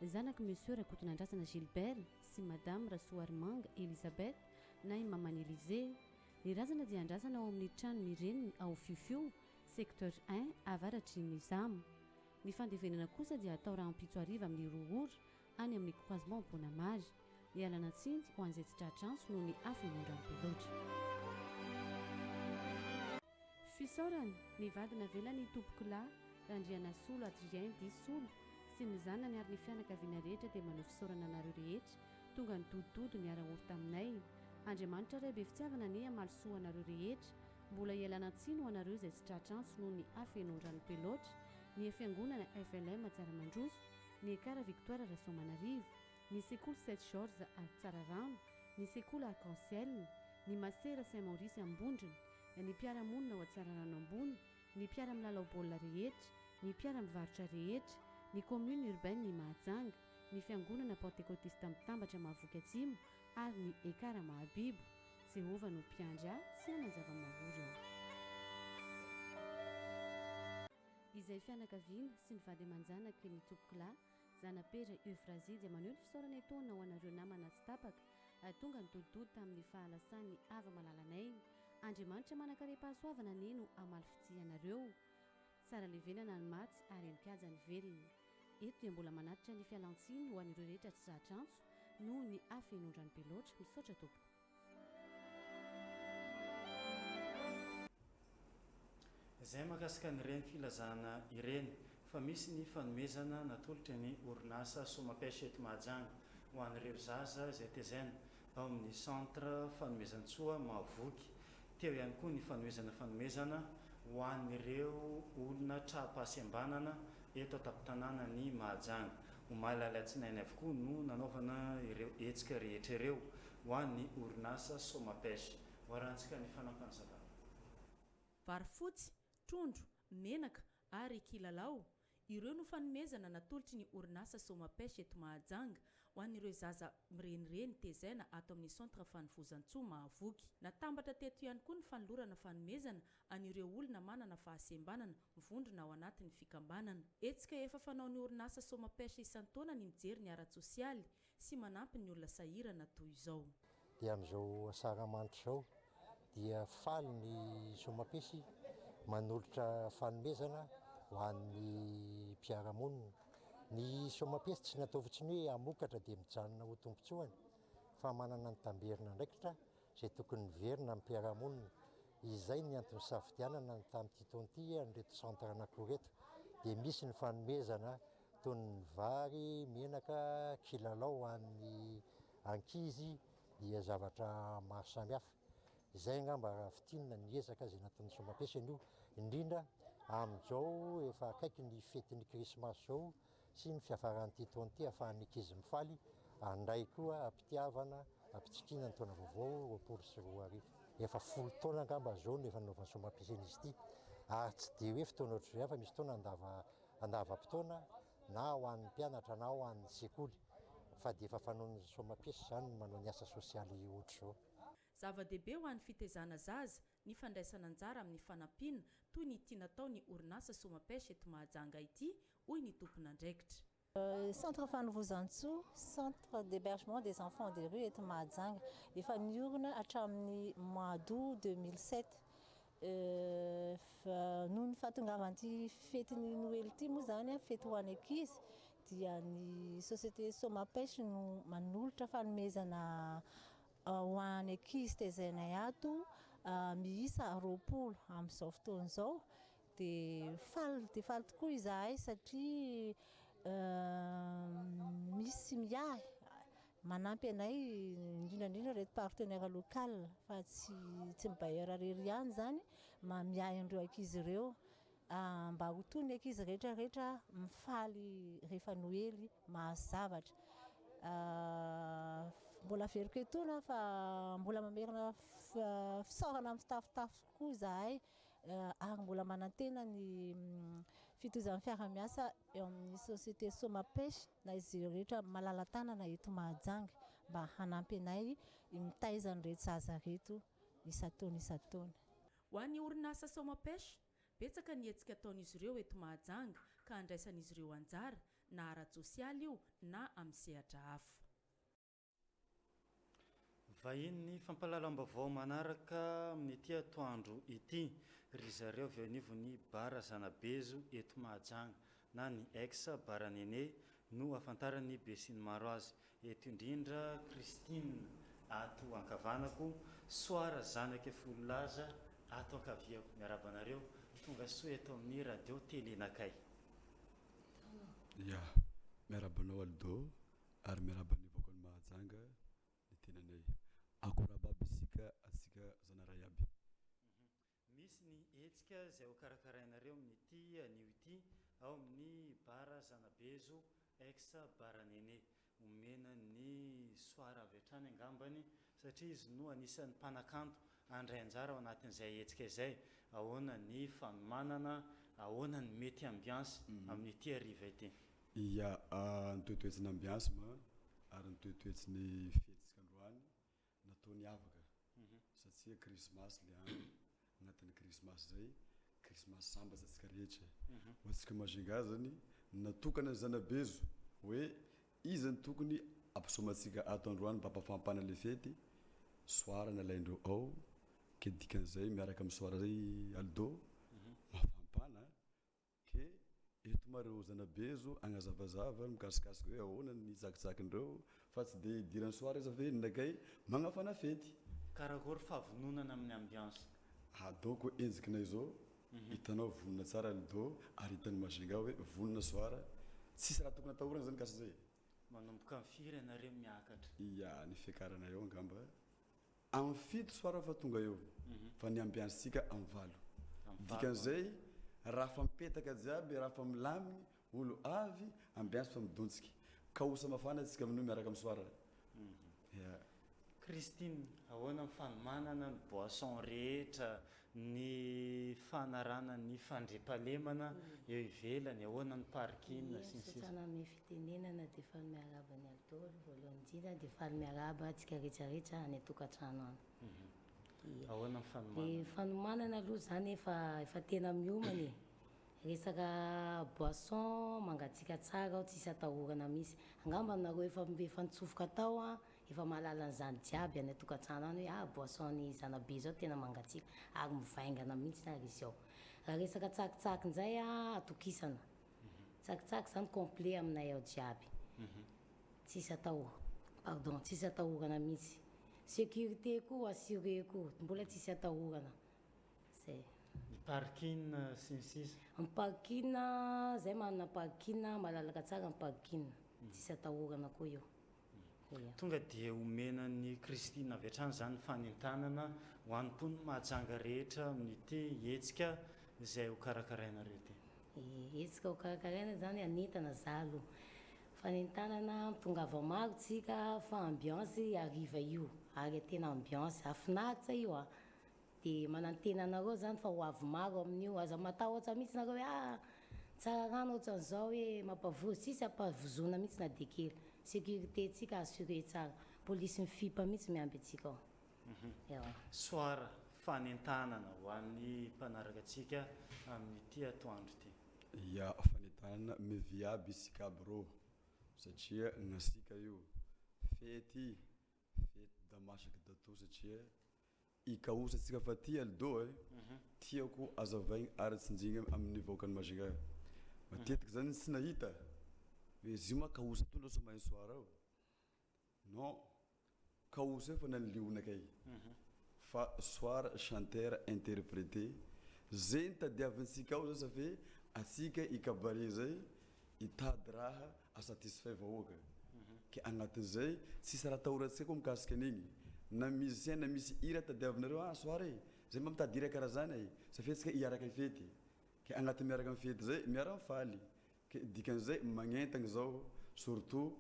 Zanaka monsieur Rakoton'Andrasana Gilbert sy madame Rasoarmanga Elisabeth na i mamany Élysée. Ny razana dia andrasana ao amin'ny trano mireniny ao Fiofio secteur 1 avaratry ny Zama. Ny fandevenana kosa dia atao raha ampitso ariva amin'ny rohora any amin'ny croisement Bonamary. Ialana tsiny ho an'izay tsy tratranso noho ny afen'andram-peloatra. Fisaorany ny vadina velany tompoko lahy Randriana Solo Adrien Disolo sy ny zanany ary ny fianakaviana rehetra dia manao fisaorana anareo rehetra tonga ny dododo ny ara-orita aminay. Andriamanitra ray be fitiavana ny amalosoa anareo rehetra. Mbola ialana tsiny ho anareo izay tsy tratranso noho ny afen'andram-peloatra. Ny fiangonana FLM Tsaraman-droso, ny ekara Victoire Rasoamanarivo, ny sekoly 7 Georges à Tsararano, ny sekoly Arc-en-Ciel, ny masera Saint-Maurice Ambondrina, ny mpiara-monina ao Tsararano ambony, ny mpiara-milalao baolina rehetra, ny mpiara-mivarotra rehetra, ny commune urbaine ny Mahajanga, ny fiangonana Pentecôtiste mitambatra Mahavoky Atsimo ary ny ekara Mahabibo. Jehova no mpiandry tsy hanan-java-mahory ao. Izay fianakaviana sy ny vady aman-janaka ny tompoko lahy Zanapera Eufrasie dia maneho ny fisaorana etaona ho anareo namana tsy tapaka tonga ny dododo tamin'ny fahalasany ava malalanay. Andriamanitra manakare-pahasoavana neno amalifitsy anareo. Tsara levenana ny maty ary mikajy ny velona. Eto dia mbola manatitra ny fialantsiny ho an'ireo rehetra tsy tratranso noho ny afen'andram-peloatra. Misaotra tompoko. Izay makasika n'ireny filazana ireny fa misy ny fanomezana natolotra ny orinasa Somapesy eto Mahajanga ho an'ireo zaza izay tezaina ao amin'ny centre fanomezan-tsoa Mahavoky. Teo ihany koa ny fanomezana ho an'ireo olona traham-pahasembanana eto an-tampon-tanàna ny Mahajanga. Ho mahalalatsinainy avokoa no nanaovana ireo hetsika rehetra ireo ho an'ny orinasa Somapesy. Hoarantsika ny fanampany vary fotsy, trondro, menaka ary kilalao. Ireo no fanomezana natolotry ny orinasa Somapesy eto Mahajanga ho an'ireo zaza mirenireny tezaina ato amin'ny centre fanovozan-tsoa Mahavoky. Natambatra teto ihany koa ny fanolorana fanomezana an'ireo olona manana fahasembanana mivondrona ao anatin'ny fikambanana. Etsika efa fanao ny orinasa Somapesy isan-taona ny mijery ny ara-tsosialy sy manampy ny olona sahirana toy izao. Dia amin'izao asaramanitra izao dia faly ny Somapesy manolotra fanomezana ho an'ny mpiara-monina. Ny Somapesy tsy nataovitsy ny hoe amokatra dia mijanona ho tombotsoany fa manana ny tamberina ndraikitra izay tokony verina amin'ny mpiara-monina. Izay ny antony safidianana tamin'ity taon'ity an'ireto centre anankiroa reto dia misy ny fanomezana toy ny vary, menaka, kilalao ho an'ny ankizy dia zavatra maro samihafa. zay ngamba fitinina niezaka zay nataon'ny somapiasy anio indrindra amin'izao efa akaiky ny fetin'ny krismasy zao sy ny fiafaran'ity taona ity ahafahan'ny ankizy mifaly andray koa ampitiavana ampitsikina ny taona vaovao roapolo sy roa arivo efa folo taona angamba zao no efa nanaovan'ny somapiasy an'izy ity ary tsy de hoe fotoana ohatry zay fa misy taona andava-potoana na ho an'ny mpianatra na ho an'ny sekoly fa de efa fanaon'ny somapiasy zany manao ny asa sosialy ohatry zao. Zava-dehibe ho an'ny fitaizana zaza ny fandraisana anjara amin'ny fanampiana toy ny tia natao ny orinasa somapiasy eto Mahajanga ity hoy ny tompona andraikitra. Centre fanovozantsoa, centre d'hébergement des enfants de rue eto Mahajanga efa niorina hatramin'ny mois d'août 2007 noho ny fahatongavan'ity fetin'ny Noely ity moa zany fety ho an'ny ankizy dia ny société Somapesy no manolotra fanomezana ho an'ny ankizy tezainay ato miisa 20 amin'izao fotoana izao dia faly tokoa izahay satria misy miahy manampy anay indrindrandrindra reto partenaire local fa tsy bailleur rery ihany zany miahy an'ireo ankizy ireo mba ho toy ny ankizy rehetrarehetra mifaly rehefa Noely mahazavatra. Mbola veriko etona fa mbola mamerina fisaorana amin'ny fitafitafy koa izahay ary mbola manantena ny fitozan'ny fiara-miasa eo amin'ny société Somapesy na izy rehetra malala-tanana eto Mahajanga mba hanampy anay mitaiza an'ireto zaza reto isan-taona. Ho an'ny orinasa Somapesy betsaka ny hetsika ataon'izy ireo eto Mahajanga ka andraisan'izy ireo anjara na ara-tsosialy io na amin'ny sehatra hafa. Vahiny ny fampahalalam-baovao manaraka amin'ity atoandro ity ry zareo avy anivon'ny bara Zanabezo eto Mahajanga na ny ex bara Nene no afantarany be sy ny maro azy eto indrindra Christine ato ankavanako soara zanaka Fololaza ato ankaviako miarabanareo tonga soa eto amin'ny radio telenakay. Ya miarabanao Aldo ary miaraban'ny vakoan'ny Mahajanga ny tenanay akorababisika asika zanaray aby. Misy ny hetsika izay ho karakarainareo amin'ity anio ity ao amin'ny bara Zanabezo ex bara Nene omena ny soara avy hatrany angambany satria izy no anisan'ny mpanakanto andray anjara ao anatin'izay hetsika izay ahoana ny fanomanana ahoana ny mety ambiance amin'ity hariva ity. Ya nitoetoetsin'ny ambiance ary nitoetoetsin'ny fetsika androany nataony avaka satria krismasy le andro agnatin'ny krismasy zay krismasy sambatsy atsika rehetra ho atsika Majunga zany natokana Zanabezo hoe izy ny tokony ampisomatsika ato androany mba hampafampana le fety soara nalaindreo ao ke dikan'izay miaraka amin'ny soara zay Aldo mafampana ke eto mareo Zanabezo agnazavazava mikasikasika hoe ahoana ny tsakitsakindreo fa tsy de idirany soara izy ave nakay magnafana fety karakory fahavononana amin'ny ambiance. Donc enjikinay zao hitanao vonona tsara Aldo ary hitan'ny Majunga hoe vonona soara tsisy raha tokony atahorana zany kasi zay manomboka amin'ny firy ianareo miakatra. Ya ny fiakarana eo angamba amin'ny fito soara fa tonga eo fa ny ambiance-tsika amin'ny valo dikan'izay raha fa mipetaka jiaby raha fa milaminy olo avy ambiance fa midontsika ka osa mafana atsika amin'io miaraka amin'ny soara. Christine ahoana ny fanomanana ny boisson rehetra ny fanarana ny fandriampahalemana eo ivelany ahoana ny parking sy ny sisa. Amin'ny fitenenana dia faly miaraba ny Aldo voalohany indrindra dia faly miaraba antsika rehetrarehetra any an-tokantrano any. Ahoana ny fanomanana? Dia fanomanana aloha zany efa tena miomana resaka boisson mangatsiaka tsara ao tsisy atahorana mihitsy angamba nareo efa nitsofoka tao efa mahalala an'izany jiaby any an-tokantrano any hoe boisson ny Zanabezo ao tena mangatsiaka ary mivaingana mihitsy ary izy ao. Raha resaka tsakitsaky nizay atokisana tsakitsaky zany complet aminay ao jiaby tsisy atahorana mihitsy. Sécurité koa assuré koa mbola tsisy atahorana zay. Ny parking sy ny sisa. Ny parking zay manana parking malalaka tsara ny parking tsisy atahorana koa eo. tonga dia omenan'ny Kristina avy hatrany zany fanentanana ho an'ny mpony mahajanga rehetra amin'ity hetsika izay ho karakarainareo ty. Hetsika ho karakaraina zany anentana zalo fanentanana tonga vamago tsika fa ambiance ariva io ary tena ambiance afinaritra io dia manantenanareo zany fa ho avy maro amin'io aza matahotra mihitsy nareo hoe tsara rano ohatran'izao hoe mampavozo tsisy ampavozona mihitsy na dia kely sécurité tsika assuré tsara polisy mifipa mihitsy miamby atsika ao. Soara fanentanana ho an'ny mpanaraka atsika amin'ity atoandro ty. Ya fanentanana mivy aby isika aby rô satria gn'asika io fety damasaka dato satria ikaosatsika fa ty aldo tiako azavaigny ara-tsinjigna amin'ny vahoakan'ny Majunga. Matetiky zany tsy nahita hoe izy ma kaosa to losa mahay soara ao non kaosa fa nanliona-kay fa soara chanteur interprété zay nitadiavantsika ao zao safe asika ikabare zay itady raha asatisfait vahoaka ke agnatin'izay tsisy raha tahorantsika koa mikasika an'igny na musicien na misy hira tadiavinareo soare zay mba mitady hira karaha zany safe tsika hiaraka fety ke agnaty miaraka amin'ny fety zay miara mifaly ke dikan'izay magnentagna zao surtout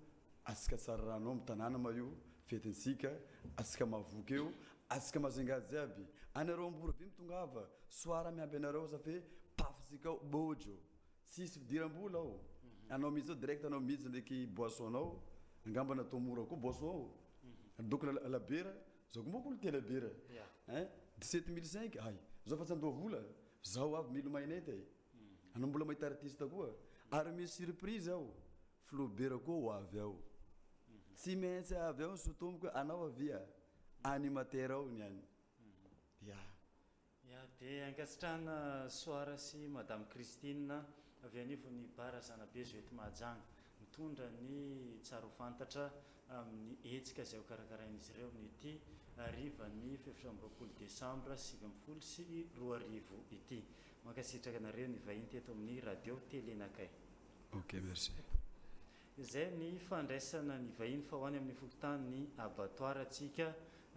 asika tsara rano amin'ny tanàna ma io fetintsika asika mavoky eo asika mazangady jiaby anareo amborovy mitongava soara miamby anareo safe pafitsika ao bojo tsisy fidiram-bola ao anao mihitsy ao direct anao mihitsy ndraiky boisson anao angamba natao mora koa boisson ao doko labera zao ko moko olo tia labera 17 500 ay zao fa tsy andoha vola zao avy milo mainety anao mbola mahita artiste koa ary misy surprise ao flobera koa ho avy ao tsy maintsy avy ao sotomboka anao avia animateur ao niany dia ankasitrahana Soara sy madame Christine avy anivon'ny bara zanabe zoety mahajanga mitondra ny tsara ho fantatra amin'ny hetsika izay ho karakarain'izy ireo nity arivan'ny 7 Desambra 20 sy 20 ity. Mankasitraka anareo ny vahiny teto amin'ny radio Telenakay. Ok, merci. Izay ny fandraisana ny vahiny fa ho any amin'ny fokotany ny abattoir atsika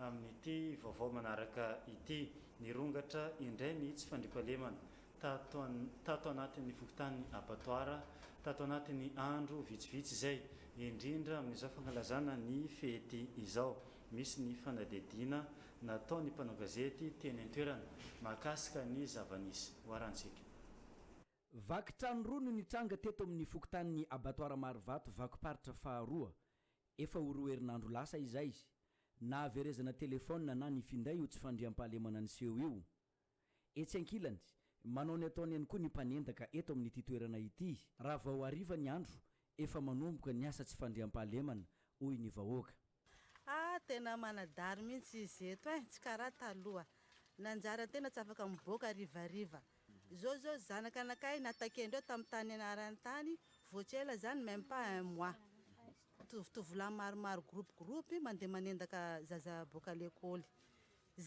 amin'ity vaovao manaraka ity nirongatra indray ny tsy fandripahalemana tato anatin'ny fokotany abattoir tato anatin'ny andro vitsivitsy izay indrindra amin'izao fankalazana ny fety izao misy ny fanadidina nataony mpanao gazety teny an-toerana mahakasika ny zava-nisy hoarantsika. Vakitrano roa no nitranga teto amin'ny fokotanin'ny abattoir Marovato vakiparitra faharoa efa ho 2 herinandro lasa izay na averezana telefôna na ny finday io tsy fandriam-pahalemana niseho io etsy ankilany manao ny ataony ihany koa ny mpanendaka eto amin'ity toerana ity raha vao ariva ny andro efa manomboka ny asa tsy fandriam-pahalemana hoy ny vahoaka. Tena manadary mihitsy izy eto tsy karaha taloha nanjara tena tsy afaka miboaka rivariva zao zanaka anakay natakendreo tamin'ny tany anarany tany voatsela zany même pas 1 mois tovolahy maromaro groupe mandeha manendaka zaza boaka l'école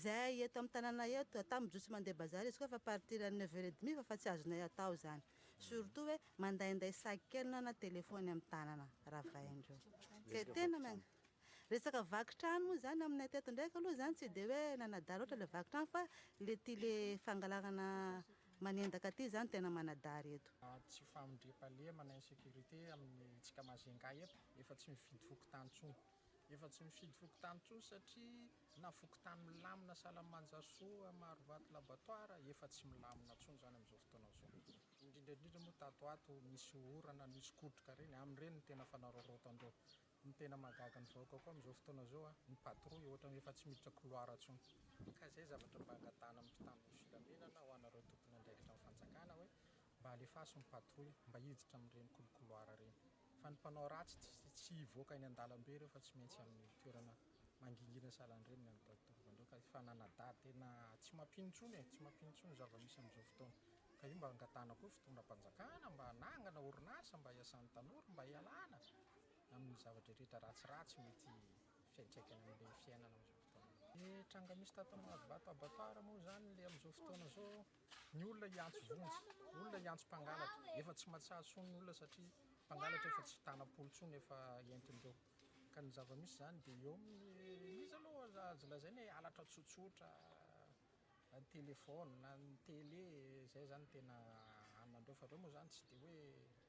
zay eto amin'ny tanàna eto tamijotso mandeha bazary izy koa fa partir à 9h30 fa tsy azonay atao zany surtout hoe mandainday sac kely na telefony amin'ny tanana raha vaindreo ke tena resaka vakitrano moa zany aminay teto ndraiky aloha zany tsy dia hoe nanadary ohatra le vakitrano fa le fangalagana manendaka aty zany tena manadary eto. Tsy famindriam-pahalemana insécurité amintsika Majunga eto efa tsy mifidy fokotany intsony efa tsy mifidy fokotany intsony satria na fokotany milamina Salamanjasoa Marovato l'abattoir efa tsy milamina intsony zany amin'izao fotoana izao indrindra moa tato misy orana misy kotroka reny amin'ireny no tena fanarorotandreo ny tena mahagaga ny vahoaka koa amin'izao fotoana izao ny patrouille ohatra efa tsy miditra couloir intsony ka zay zavatra mba angatana amin'ny mpitandron'ny filaminana ho anareo tompony andraikitra amin'ny fanjakana hoe mba alefasy ny patrouille mba hiditra amin'ireny couloir reny fa ny mpanao ratsy tsy hivoaka eny an-dalambe ireo fa tsy maintsy amin'ny toerana mangingina salan'ireny ny andatovandreo ka fa nanadary tena tsy mampinontsony tsy mampinontsony zava-misy amin'izao fotoana ka io mba angatana koa fitondram-panjakana mba hanangana orinasa mba hiasan'ny tanora mba hialana amin'ny zavatra rehetra ratsiratsy mety fiantraikany amin'ilay fiainana amin'izao fotoana. Tranga misy tato Marovato abattoir moa zany le amin'izao fotoana izao ny olona hiantso vonjy olona hiantso mpangalatra efa tsy mahatsara tsony ny olona satria mpangalatra efa tsy tanam-polo tsony efa entindreo ka ny zava-misy zany dia eo amin'ny izy aloha azo lazaina hoe halatra tsotsotra telefôna na ny télé zay zany tena anandreo fa reo moa zany tsy dia hoe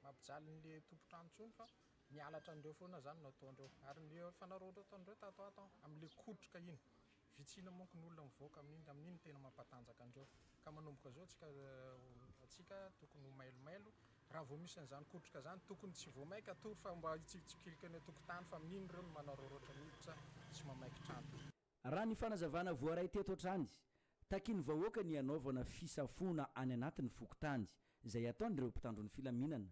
mampijaly n'le tompotrano ntsony fa mialatra andreo foana zany no ataondreo ary le fanaroandreo ataondreo tato ato amin'le kotroka iny vitsina monko ny olona mivoaka amin'iny tena mampatanjaka andreo ka manomboka zao atsika tokony ho mailomailo raha vao misy an'izany kotroka zany tokony tsy voamaika tory fa mba hitsikitsikilika ny tokotany fa amin'iny ireo no manaroroatra miditra tsy mamaiky trano. Raha ny fanazavana voaray teto an-trany takiany vahoaka ny anaovana fisafona any anatin'ny fokontany izay ataon'ireo mpitandron'ny filaminana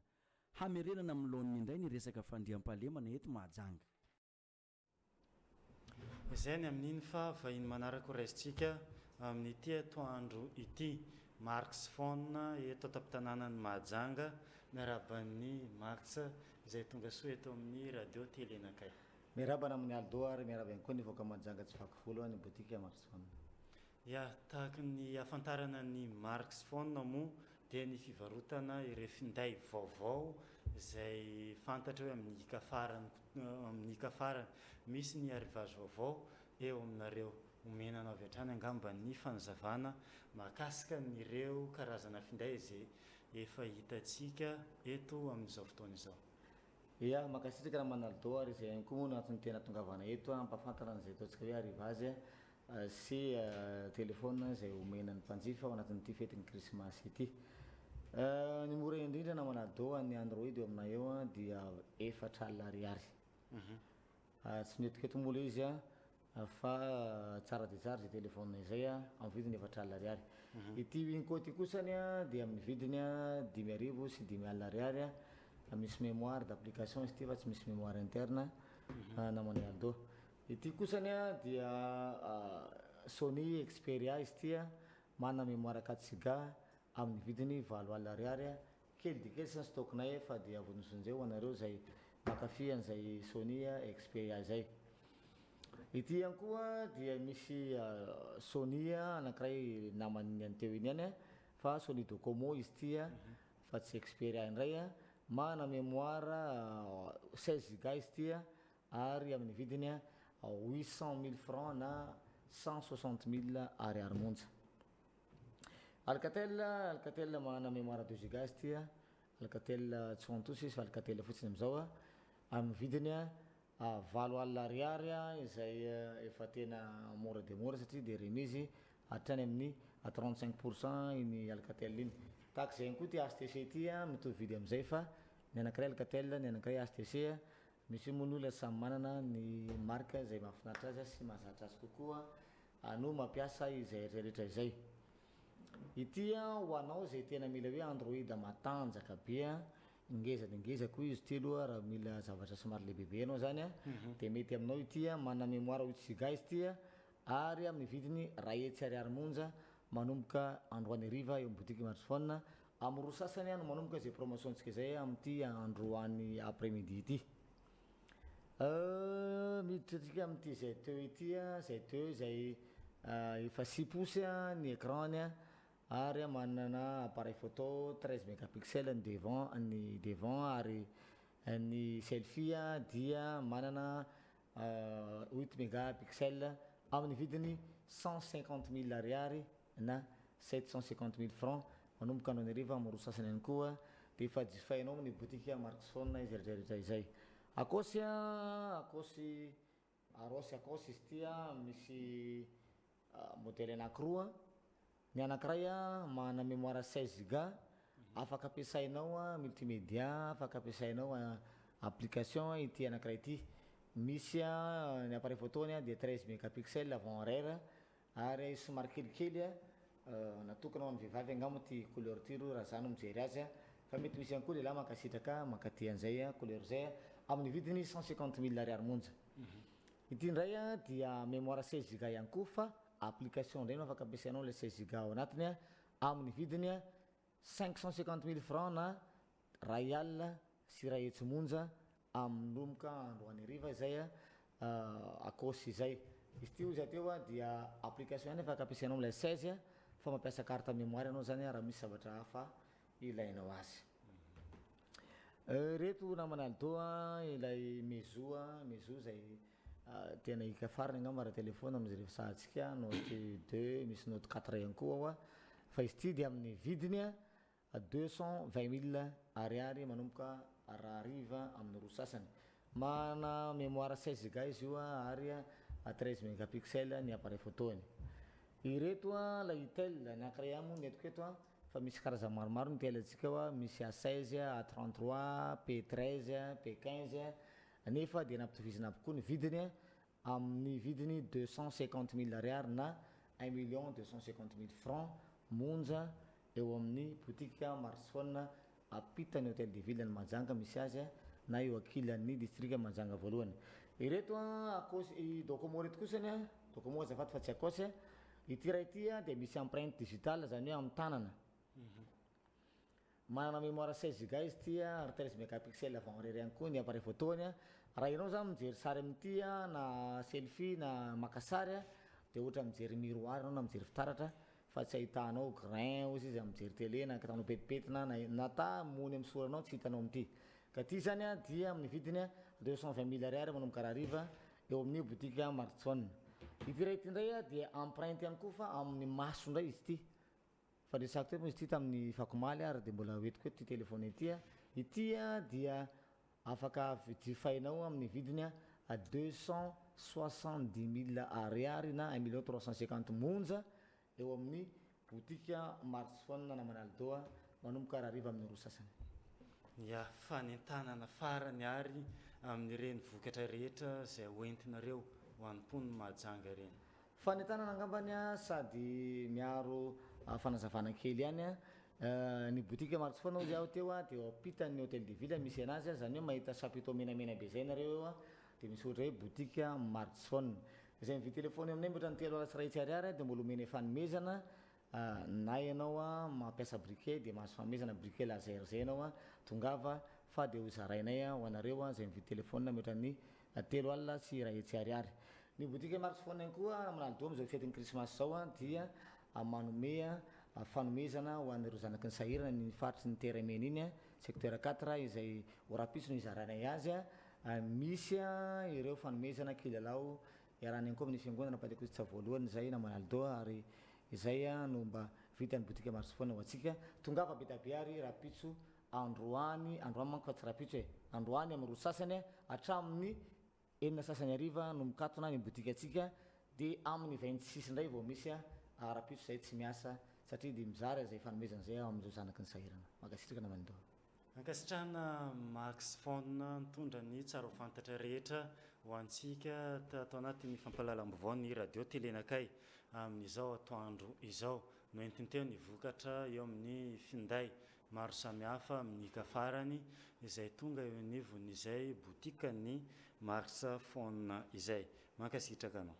hamerenana amin'lohan'ny indray ny resaka fandriam-pahalemana eto Mahajanga. Izay ny amin'iny fa vahiny manaraka ho raisintsika amin'ity atoandro ity marksphone eto ataptanànany Mahajanga miaraban'ny Max izay tonga soa eto amin'ny radio telenakay. Miarabana amin'ny Aldo ary miarabana koa ny voaka Mahajanga tsy vaky volo ny botika marksphone. Ya tahaka ny afantarana ny marksphone moa dia ny fivarotana ireo finday vaovao izay fantatra hoe amin'ny hika farany misy ny arrivage vaovao eo aminareo omenana avy hatrany angamba ny fanazavana mahakasika n'ireo karazana finday izay efa hitantsika eto amin'izao fotoana izao. Ia makasitraka raha manaldo ary izay ihany koa moa no antony tena tongavana eto ampafantana an'izay ataontsika hoe arrivage sy telefôna izay omenan'ny mpanjifa ao anatin'ity fetin'ny krismasy ity. Ny mora indrindra na manaldo ny Android eo aminay eo dia 4,000 ariary. Tsy mietikety mola izy fa tsara dia tsara izay telefôna izay amin'ny vidiny 4,000 ariary. Ity Wincode kosany dia amin'ny vidiny 5,000 sy 5,000 ariary. Misy mémoire d'application izy ity fa tsy misy mémoire interne namanay Aldo. Ity kosany dia Sony Xperia izy ity manana mémoire 4Go amin'ny vidiny 7,000 ariary. Kely dia kely sy ny stockinay fa dia avonosonjay ho anareo izay mankafy an'izay Sony Xperia izay. Ity ihany koa dia misy Sony anankiray namany anteo iny ihany fa Sony Docomo izy ity fa tsy Xperia indray. Mana mémoire 16Go izy ity ary amin'ny vidiny 800,000 francs na 160,000 ariary monja. Alcatel mana mémoire 2Go izy ity. Alcatel tsy hoantoso izy fa Alcatel fotsiny amin'izao amin'ny vidiny 7,000 ariary izay efa tena mora dia mora satria dia remise hatrany amin'ny 35% iny Alcatel iny. Tahaka izay ihany koa ty HTC ity mitovy vidy amin'izay fa ny anankiray Alcatel ny anankiray HTC. Misy moa ny olona samy manana ny marque izay mahafinaritra azy sy mahazatra azy kokoa no mampiasa izay rehetrarehetra izay. Ity ho anao izay tena mila hoe Android matanjaka be ngeza dia ngeza koa izy ity aloha raha mila zavatra somary lehibehibe anao zany dia mety aminao ity. Manana mémoire 8Go izy ity ary amin'ny vidiny 2,000 ariary monja manomboka androany hariva eo amin'ny boutique smartphone. Amin'ny roa sasany no manomboka izay promotion ntsika izay amin'ity androany après midi ity. Miditra antsika amin'ity zay teo ity izay efa 6 pouces ny écran ary manana appareil photo 13 mégapixels ny devant ary ny selfie dia manana 8 mégapixels amin'ny vidiny 150,000 ariary na 750,000 francs manomboka androany hariva amin'ny roa sasany ihany koa dia efa jifainao ny boutique marksphone izy rehetrarehetra izay. Akosy izy ity misy modèle anankiroa. Ny anankiray manana mémoire 16Go afaka ampiasainao multimédia, afaka ampiasainao application. Ity anankiray ity misy ny appareil photo-ny dia 13 mégapixels avant arrière ary somary kelikely natokana ho an'ny vehivavy angamba ty couleur ty raha zany no mijery azy fa mety misy ihany koa lehilahy mankasitraka mankaty an'izay couleur zay amin'ny vidiny 150,000 ariary monja. Ity indray dia mémoire 16Go ihany koa fa application indray no afaka ampiasainao le 16Go ao anatiny amin'ny vidiny 550,000 francs na 2,000 sy 2,000 monja amin'nomboka androany hariva izay akosy izay. Izy ty ozy ateo dia application ihany afaka ampiasainao amin'ilay 16 fa mampiasa carte mémoire anao zany raha misy zavatra hafa ilainao azy. reto namanaldoa ilay mezo zay tena ikafariny angamba raha telefona amizay refasahantsika note 2 misy note 4 ihany koa ao fa izy ty dia amin'ny vidiny 220 000 ariary manomboka arariva amin'ny roa sasany. Mana mémoire 16 giga izy io ary 13 mégapixel ny appareil photoany. Ireto la Itel anankiray amo ny etiko eto fa misy karazany maromaro ny Itel atsika misy A16, A33, P13, P15 nefa dia nampitovizina aby koa ny vidiny amin'ny vidiny 250 000 ariary na 1 250 000 francs monja eo amin'ny boutique smartphone apitany Hôtel de Ville ny Mahajanga misy azy na eo akilan'ny district Mahajanga voalohany. Ireto akosy Docomo reto kosany Docomo azafady fa tsy akosy ity raha ity dia misy empreinte digitale zany hoe amin'ny tanana. Manana mémoire 16 giga izy ty ary 13 mégapixel avant arrière ihany koa ny appareil photoany. Raha ianao zany mijery sary amin'ity na selfie na maka sary dia ohatra mijery miroir anao na mijery fitaratra fa tsy ahitanao grain ozy izy mijery télé na hitanao petipetina nata mony amin'ny soranao tsy hitanao amin'ity. Ka ty zany dia amin'ny vidiny 220 000 ariary manomboka arariva eo amin'ny boutique smartphone. Ity raha ity indray dia empreinte ihany koa fa amin'ny maso indray izy ity. Fa resako teo izy ity tamin'ny fakomaly ary dia mbola hoentiko eto ty telefone ity. Ity dia afaka jifainao amin'ny vidiny 270 000 ariary na 1 350 monja eo amin'ny boutique smartphone na Manaldo manomboka arariva amin'ny roa sasany. Ya fanentanana farany ary amin'ireny vokatra rehetra izay hoentinareo ho an'ny Mahajanga reny. Fanentanana angambany sady miaro fanazavana kely ihany ny boutique smartphone ozy aho teo dia ampitany Hôtel de Ville misy anazy zany hoe mahita chapiteau menamena be zay nareo eo dia misy ohatra hoe boutique smartphone. Izay mividy telefony aminay mbola ny 3 ariary dia mbola omena fanomezana na ianao mampiasa briquet dia mahazo fanomezana briquet laser zay ianao tongava fa dia ho zarainay ho anareo izay mividy telefony mihoatra ny 3 alina sy 1 ariary. Ny boutique smartphone ihany koa Manaldo amin'izao fetin'ny Christmas zao dia manome fanomezana ho an'ireo zanaky ny sahirana ny faritry ny teramena iny secteur 4 izay ho rapiso ny izaranay azy. Misy ireo fanomezana kilalao iarany ihany koa amin'ny fiangonana Pentecoste voalohany zay na Manaldo ary izay no mba vitan'ny boutique smartphone ho antsika tongava be tabe ary rapitso androany manko fa tsy rapitso androany amin'ny roa sasany hatramin'ny 9 sasany ariva no mikatona ny boutique atsika dia amin'ny 26 indray vao misy rapitso zay tsy miasa satria dia mizara izay fanomezana zay amin'izao zanaky ny sahirana. Makasitraka na Manaldo. Ankasitrahana smartphone mitondra ny tsara ho fantatra rehetra ho antsika atao anatin'ny fampahalalam-baovao ny radio telenakay amin'izao atoandro izao no entinteo ny vokatra eo amin'ny finday maro samihafa amin'ny kafarany izay tonga eo anivon'izay boutique ny smartphone izay. Mankasitraka anao.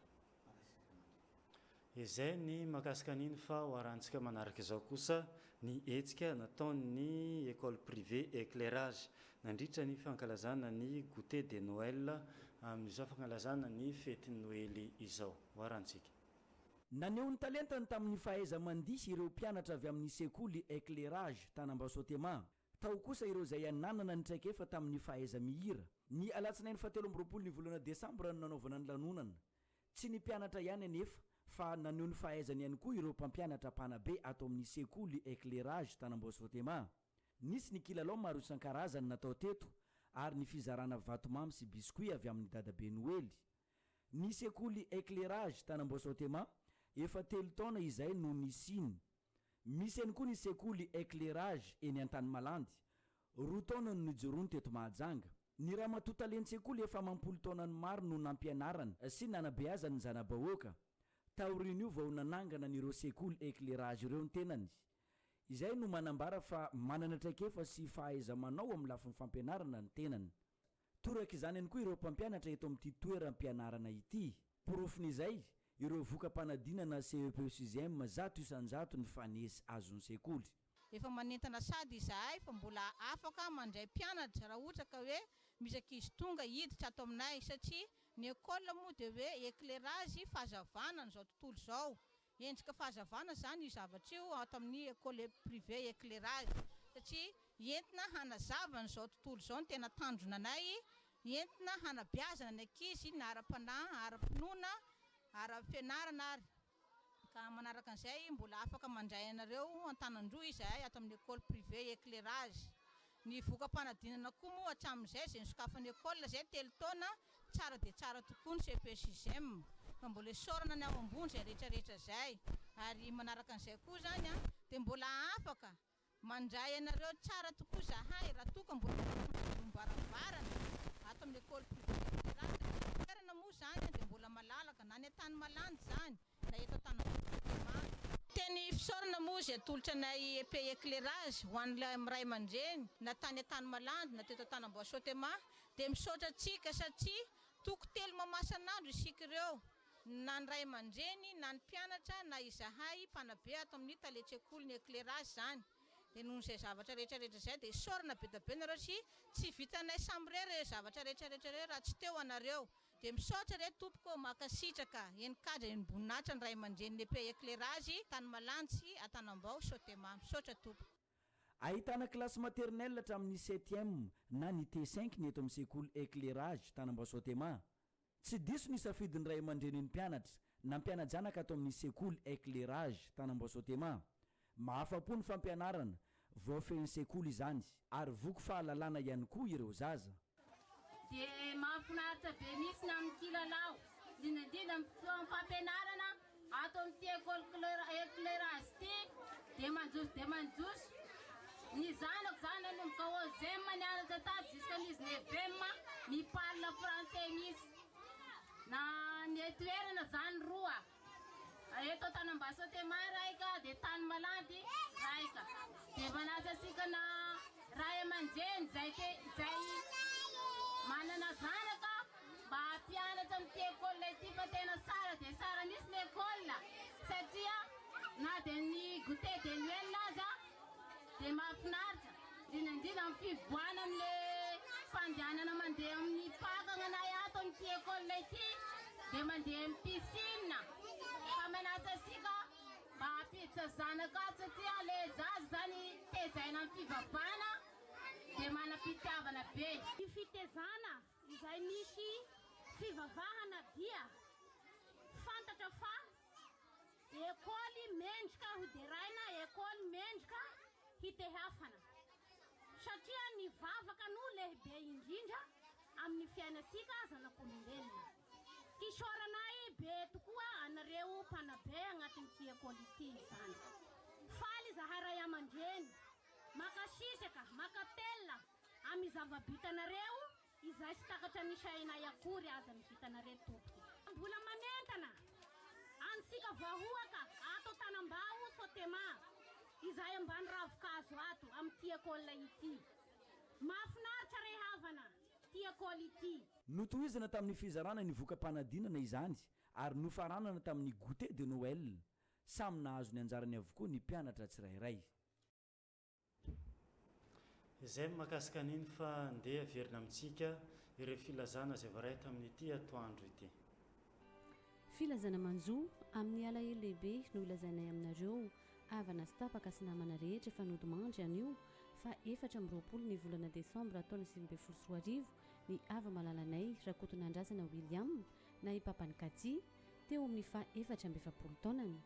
Izay ny makasika an'iny fa ho arantsika manaraka izao kosa ny hetsika nataon'ny école privée éclairage nandritra ny fankalazana ny goûter de Noël amin'izao fankalazana ny fety Noely izao. Ho arantsika. Naneho ny talentany tamin'ny fahaiza mandisy ireo mpianatra avy amin'ny sekoly éclairage Tanambasotema. Tao kosa ireo izay nanana ny traikefa tamin'ny fahaiza mihira. Ny alatsinainy 17 ny volana desambra no nanaovana ny lanonana. Tsy ny mpianatra ihany anefa fa naneho ny fahaizany ihany koa ireo mpampianatra mpanabe ato amin'ny sekoly éclairage Tanambasotema. Nisy ny kilalao maro isan-karazany natao teto ary ny fizarana vatomamy sy biscuit avy amin'ny dadabe Noely. Ny sekoly éclairage Tanambasotema efa 3 taona izay no nisiny. Misy ihany koa ny sekoly éclairage eny Antanimalandy 2 taona no nijoroany teto Mahajanga. Ny ramatoa sekoly efa 10 taonany maro no nampianarana sy nanabeazany ny zanabahoaka. Taoriny io vao nanangana n'ireo sekoly éclairage ireo ny tenany. Izay no manambara fa manana traikefa sy fahaiza manao amin'ny lafiny fampianarana ny tenany. Toraka izany ihany koa ireo mpampianatra eto amin'ity toeram-pianarana ity. Porofin'izay ireo vokam-panadinana CEP 6e zato isanjato ny fanesy azon'ny sekoly. Efa manentana sady izahay fa mbola afaka mandray mpianatra raha ohatra ka hoe misy ankizy tonga hiditra ato aminay satria ny école moa dia hoe éclairage fahazavana n'izao tontolo izao. Endrika fahazavana zany io zavatra io ato amin'ny école privé éclairage satria entina hanazavana zao tontolo zao ny tena tandrona anay, entina hanabeazana ny ankizy na ara-panahy, ara-pinoana, ara-fianarana ary. Ka manaraka an'izay mbola afaka mandray anareo Antanandroa izahay ato amin'ny école privé éclairage. Ny vokam-panadinana koa moa hatramin'izay izay nisokafan'ny école izay 3 taona tsara dia tsara tokoa ny CP6M, ka mbola isaorana ny ao ambony izay rehetrarehetra izay. Ary manaraka an'izay koa zany dia mbola afaka mandray anareo tsara tokoa zahay raha toa ka mbola mibaravarana ato amin'ny école privé éclairage. Toerana moa zany dia mbola malalaka na ny tany malandy zany na eto Antananarivo. Teny fisaorana moa izay tolotra anay EP éclairage ho an'ilay ray aman-dreny na tany malandy na teto Antanambasoatema dia misaotra antsika satria toko 3 mamasan'andro isika ireo, na ny ray aman-dreny na ny mpianatra na izahay mpanabe ato amin'ny taletsekolony éclairage zany. Dia noho izay zavatra rehetrarehetra izay dia isaorana be da be nareo sy tsy vitanay sambre re zavatra rehetrarehetra re raha tsy teo anareo. Dia misaotra re tompoko makasitraka enikadra eniboninahitra ny ray aman-dreny EP éclairage tany malandy sy Antanambao Sotema. Misaotra tompoko. Ahitana kilasy maternelle hatramin'ny 7e na ny T5 ny eto amin'ny sekoly éclairage Tanambao Sotema. Tsy diso ny safidiny ray aman-dreny ny mpianatra na mpianajanaka ato amin'ny sekoly éclairage Tanambao Sotema. Mahafapo ny fampianarana voafehin'ny sekoly izany ary voky fahalalana ihany koa ireo zaza. Dia mahafinaritra be misy na amin'ny kilalao indrindra amin'ny fampianarana ato amin'ity école éclairage ity dia manjoso ny zanako zany no KOZM nianatra tady jusqu'à 19e miparle français misy na ny toerana zany roa eto Tanambasoatema raika dia tany malandy raika. Dia manaja asika na ray aman-dreny zay manana zanaka mba hampianatra amin'ity école ity fa tena tsara dia tsara misy ny école satria na dia ny goûter de nuel aza dia mahafinaritra indrindra amin'ny fiboahana amin'ilay fandehanana mandeha amin'ny pakana anay ato amin'ity école ity dia mandeha amin'ny piscine. Fa manasa asika mba hampiditra zanaka ato satria ilay zaza zany tezaina amin'ny fivavahana dia manam-pitiavana be. Ny fitezana izay misy fivavahana dia fantatra fa école mendrika hoderaina école mendrika hitehafana satria ny vavaka no lehibe indrindra amin'ny fiainasika zanak'olombelona. Kisaoranay be tokoa anareo mpanabe agnatin'ity école ity izany. Faly zahay ray aman-dreny makasitraka makapela amin'ny zava-bitanareo izay sy takatra ny sainay akory aza ny vitanareo tompoko. Mbola manentana ansika vahoaka ato Tanambao Sotema izay ambany ravikazo ato amin'ity école ity. Mahafinaritra rehavana ity école ity. Notohizana tamin'ny fizarana ny vokam-panadinana izany ary nofaranana tamin'ny goûter de Noël. Samy nahazo ny anjarany avokoa ny mpianatra tsirairay. Izay mahakasika an'iny fa andeha averina amintsika ireo filazana izay voaray tamin'ity atoandro ity. Filazana manjo amin'ny alahelo lehibe no ilazainay aminareo avana sy tapaka sy namana rehetra efa nodimandry anio fa 24 ny volana Desambra taona 2024 ny ava malalanay Rakotonandrasana William na i papany Kati teo amin'ny fa 4 taonany.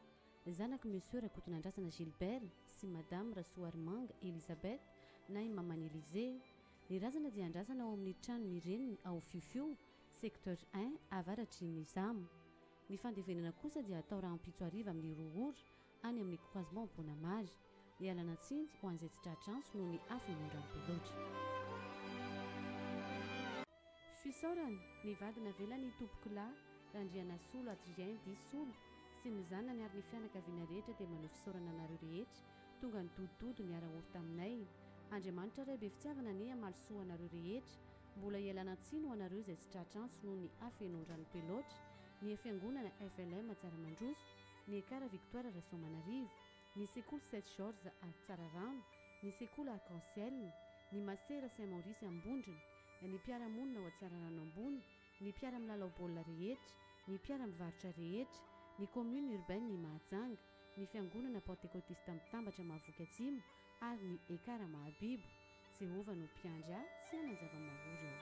Zanaka monsieur Rakotonandrasana Gilbert sy madame Rasoarmanga Elisabeth na i mamany Élisée. Ny razana dia andrasana ao amin'ny trano mireniny ao Fiofio secteur 1 avaratry ny Zamo. Ny fandevenana kosa dia atao raha ampitso ariva amin'ny rohora any amin'ny croisement Bonamage. Ny alana tsiny ho an'izay tsy tratranso noho ny afenondranobeloatra. Fisaorany mivadina velany tompokolahy Randriana Solo Adrien Disolo sy ny zanany ary ny fianakaviana rehetra dia manao fisaorana anareo rehetra tonga ny dododo ny ara-orita aminay. Andriamanitra ray be fitiavana ny amalisoa anareo rehetra. Mbola ialana tsiny ho anareo izay tsy tratranso noho ny afenondranobeloatra. Ny fiangonana FLM Tsaraman-droso, ny Ekara Victoire Rasoamanarivo, ny sekoly 7 Georges à Tsararano, ny sekoly Arc-en-Ciel, ny Masera Saint-Maurice Ambondrina, ny mpiara-monina ao Tsararano ambony, ny mpiara-milalao baolina rehetra, ny mpiara-mivarotra rehetra, ny commune urbaine ny Mahajanga, ny fiangonana Pentecôtiste Mitambatra Mahavoky Atsimo ary ny ekara mahabibo Jehova no mpiandry ahy tsy hanazava-mahory ao.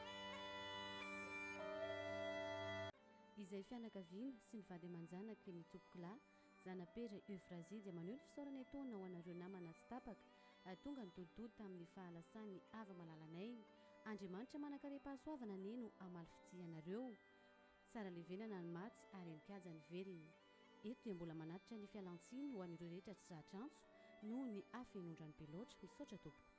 Izay fianakaviana sy ny vady aman-janaka ny tompokolahy zanapera Eufrasie dia maneho ny fisaorana etaona ho anareo namana tsy tapaka tonga ny dodody tamin'ny fahalasany ava malalanay. Andriamanitra manakare-pahasoavana neno amaly fitianareo tsara levenana ny maty ary enikajany velona. Eto dia mbola manatitra ny fialantsiny ho an'ireo rehetra tsy zahatranso noho ny afy enondrany be loatra misaotra tompoko.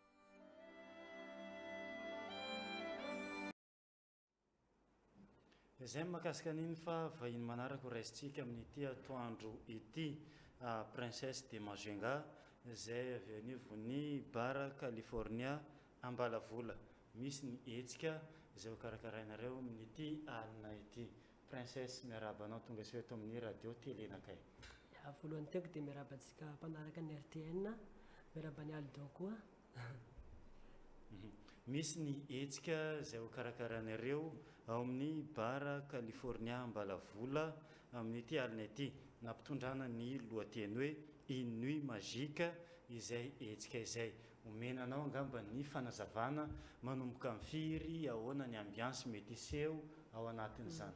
Izay mahakasika an'iny fa vahiny manaraka ho raisitsika amin'ity atoandro ity princesse de Magenga izay avy anivony bara California Ambalavola. Misy ny hetsika izay ho karakarainareo amin'ity alina ity. Princesse miaraba anao tonga sy eto amin'ny radio télé nakay. Voalohany teko dia miarabantsika mpanaraka ny RTN, miaraba ny Aldo koa. Misy ny hetsika izay ho karakarainareo ao amin'ny bara California Ambalavola amin'ity alina ity. Nampitondrana ny lohateny hoe une nuit magique izay hetsika izay. Omenanao angamba ny fanazavana manomboka amin'ny firy ahoana ny ambiance mety iseho ao anatin'izany.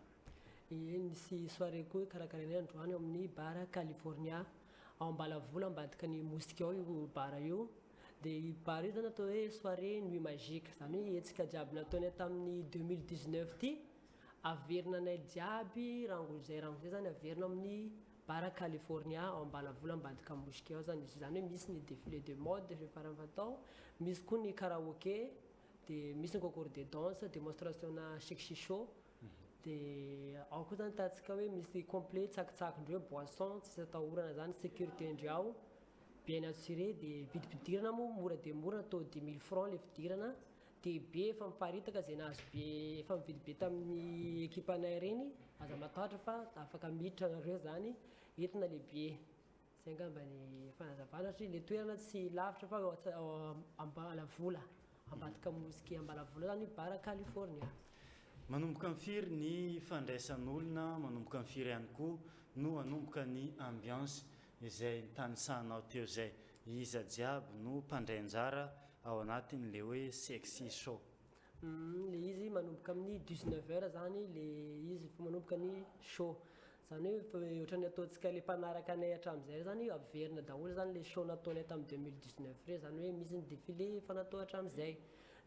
Nisy soirée koa karakarainay androany ao amin'ny bara California ao Ambalavola ambadika ny mosika ao io bara io. Dia bara io zany atao hoe soirée nuit magique, izany hoe hetsika jiaby nataonay tamin'ny 2019 ity averinanay jiaby rangon'izay zany averina amin'ny bara California ao Ambalavola ambadika mosika ao zany izy. Izany hoe misy ny défilé de mode rehefa fatao, misy koa ny karaoké, dia misy ny concours de danse, démonstration na sexy show. Dia ao koa zany tatsika hoe misy complet tsakitsakindreo boisson tsy atahorana zany, sécurité ndreo ao bien assuré. Dia vidim-pidirana moa mora dia mora, atao 10 000 francs le fidirana. Dia be efa miparitaka izay nahazo be efa mividy be tamin'ny ekipanay reny, aza matahotra fa afaka miditra nareo zany entina lehibe. Izay angamba ny fanazavana satria ilay toerana tsy lavitra fa ao Ambalavola ambadika mosika Ambalavola zany bara California. Manomboka amin'ny firy ny fandraisan'olona, manomboka amin'ny firy ihany koa no hanomboka ny ambiance izay tanisahanao teo izay. Iza jiaby no mpandray anjara ao anatin'le hoe sexy show. Le izy manomboka amin'ny 19h zany le izy manomboka ny show. Zany hoe ohatran'ny ataontsika le mpanaraka anay hatramin'izay zany averina daholo zany le show nataonay tamin'ny 2019 re, zany hoe misy ny défilé efa natao hatramin'izay.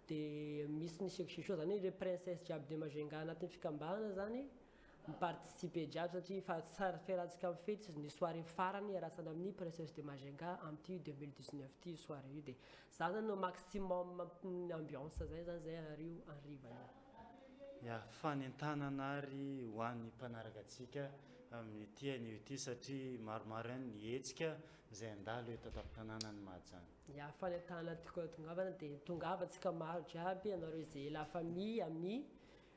Dia misy ny sexy show zany hoe le princesse jiaby de Magenga anatin'ny fikambahana zany miparticiper jiaby satria fa tsara fiarahantsika amin'ny fety ny soirée farany iarasana amin'ny princesse de Magenga amin'ity 2019 ity soirée io. Dia za zany no maximum ambiance zay zany zay ario anrivany. Ya fanentanana ary ho an'ny mpanaraka antsika amin'ity anio ity satria maromaro ihany ny hetsika izay andalo eto an-tanànan'ny Mahajanga. Ya fanentanana tiako tongavana dia tongavantsika maro jiaby, anareo izay la famille ami,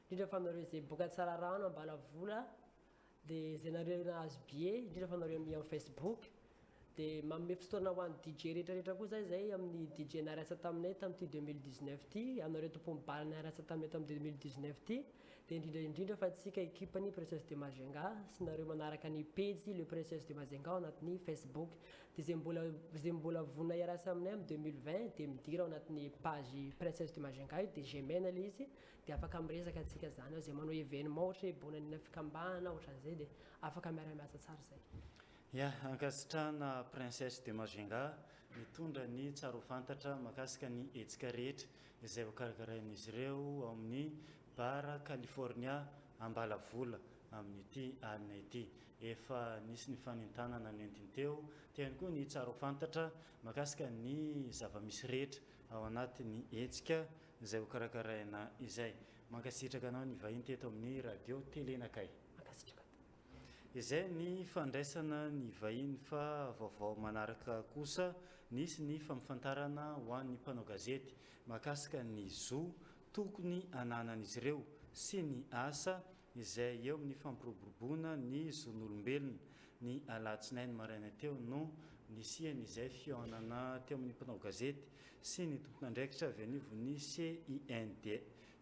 indrindra fa anareo izay boaka tsara rano Ambalavola, dia izay nareo nahazo billet, indrindra fa anareo amin'ny Facebook. Dia manome fotoana ho an'ny DJ rehetrarehetra koa zay amin'ny DJ nariasa taminay tamin'ity 2019 ity, anareo tompon'ny bala nariasa taminay tamin'ny 2019 ity. Dia indrindra fa antsika ekipany princesse de Magenga sy nareo manaraka ny page le princesse de Magenga ao anatin'ny Facebook. Dia izay mbola vonona iarasa aminay amin'ny 2020 dia midira ao anatin'ny page princesse de Magenga io, dia gemena le izy, dia afaka miresaka antsika zany ao izay manao événement ohatra hoe bonanina fikambahana ohatran'izay, dia afaka miara-miasa tsara zay. Ya ankasitrahana princesse de Magenga mitondra ny tsara ho fantatra mahakasika ny hetsika rehetra izay ho karakarain'izy ireo amin'ny bara California Ambalavola amin'ity alina ity. Efa nisy ny fanentanana nentiny teo ihany koa ny tsara ho fantatra mahakasika ny zava-misy rehetra ao anatin'ny hetsika izay ho karakaraina izay. Mankasitraka anao ny vahiny teto amin'ny radio télé nakay. Izay ny fandraisana ny vahiny fa vaovao manaraka kosa nisy ny fampifantarana ho an'ny mpanao gazety mahakasika ny zo tokony ananan'izy ireo sy ny asa izay eo amin'ny fampiroboroboana ny zon'olombelona. Ny alatsinainy maraina teo no nisihany izay fihaonana teo amin'ny mpanao gazety sy ny tompon'andraikitra avy anivon'ny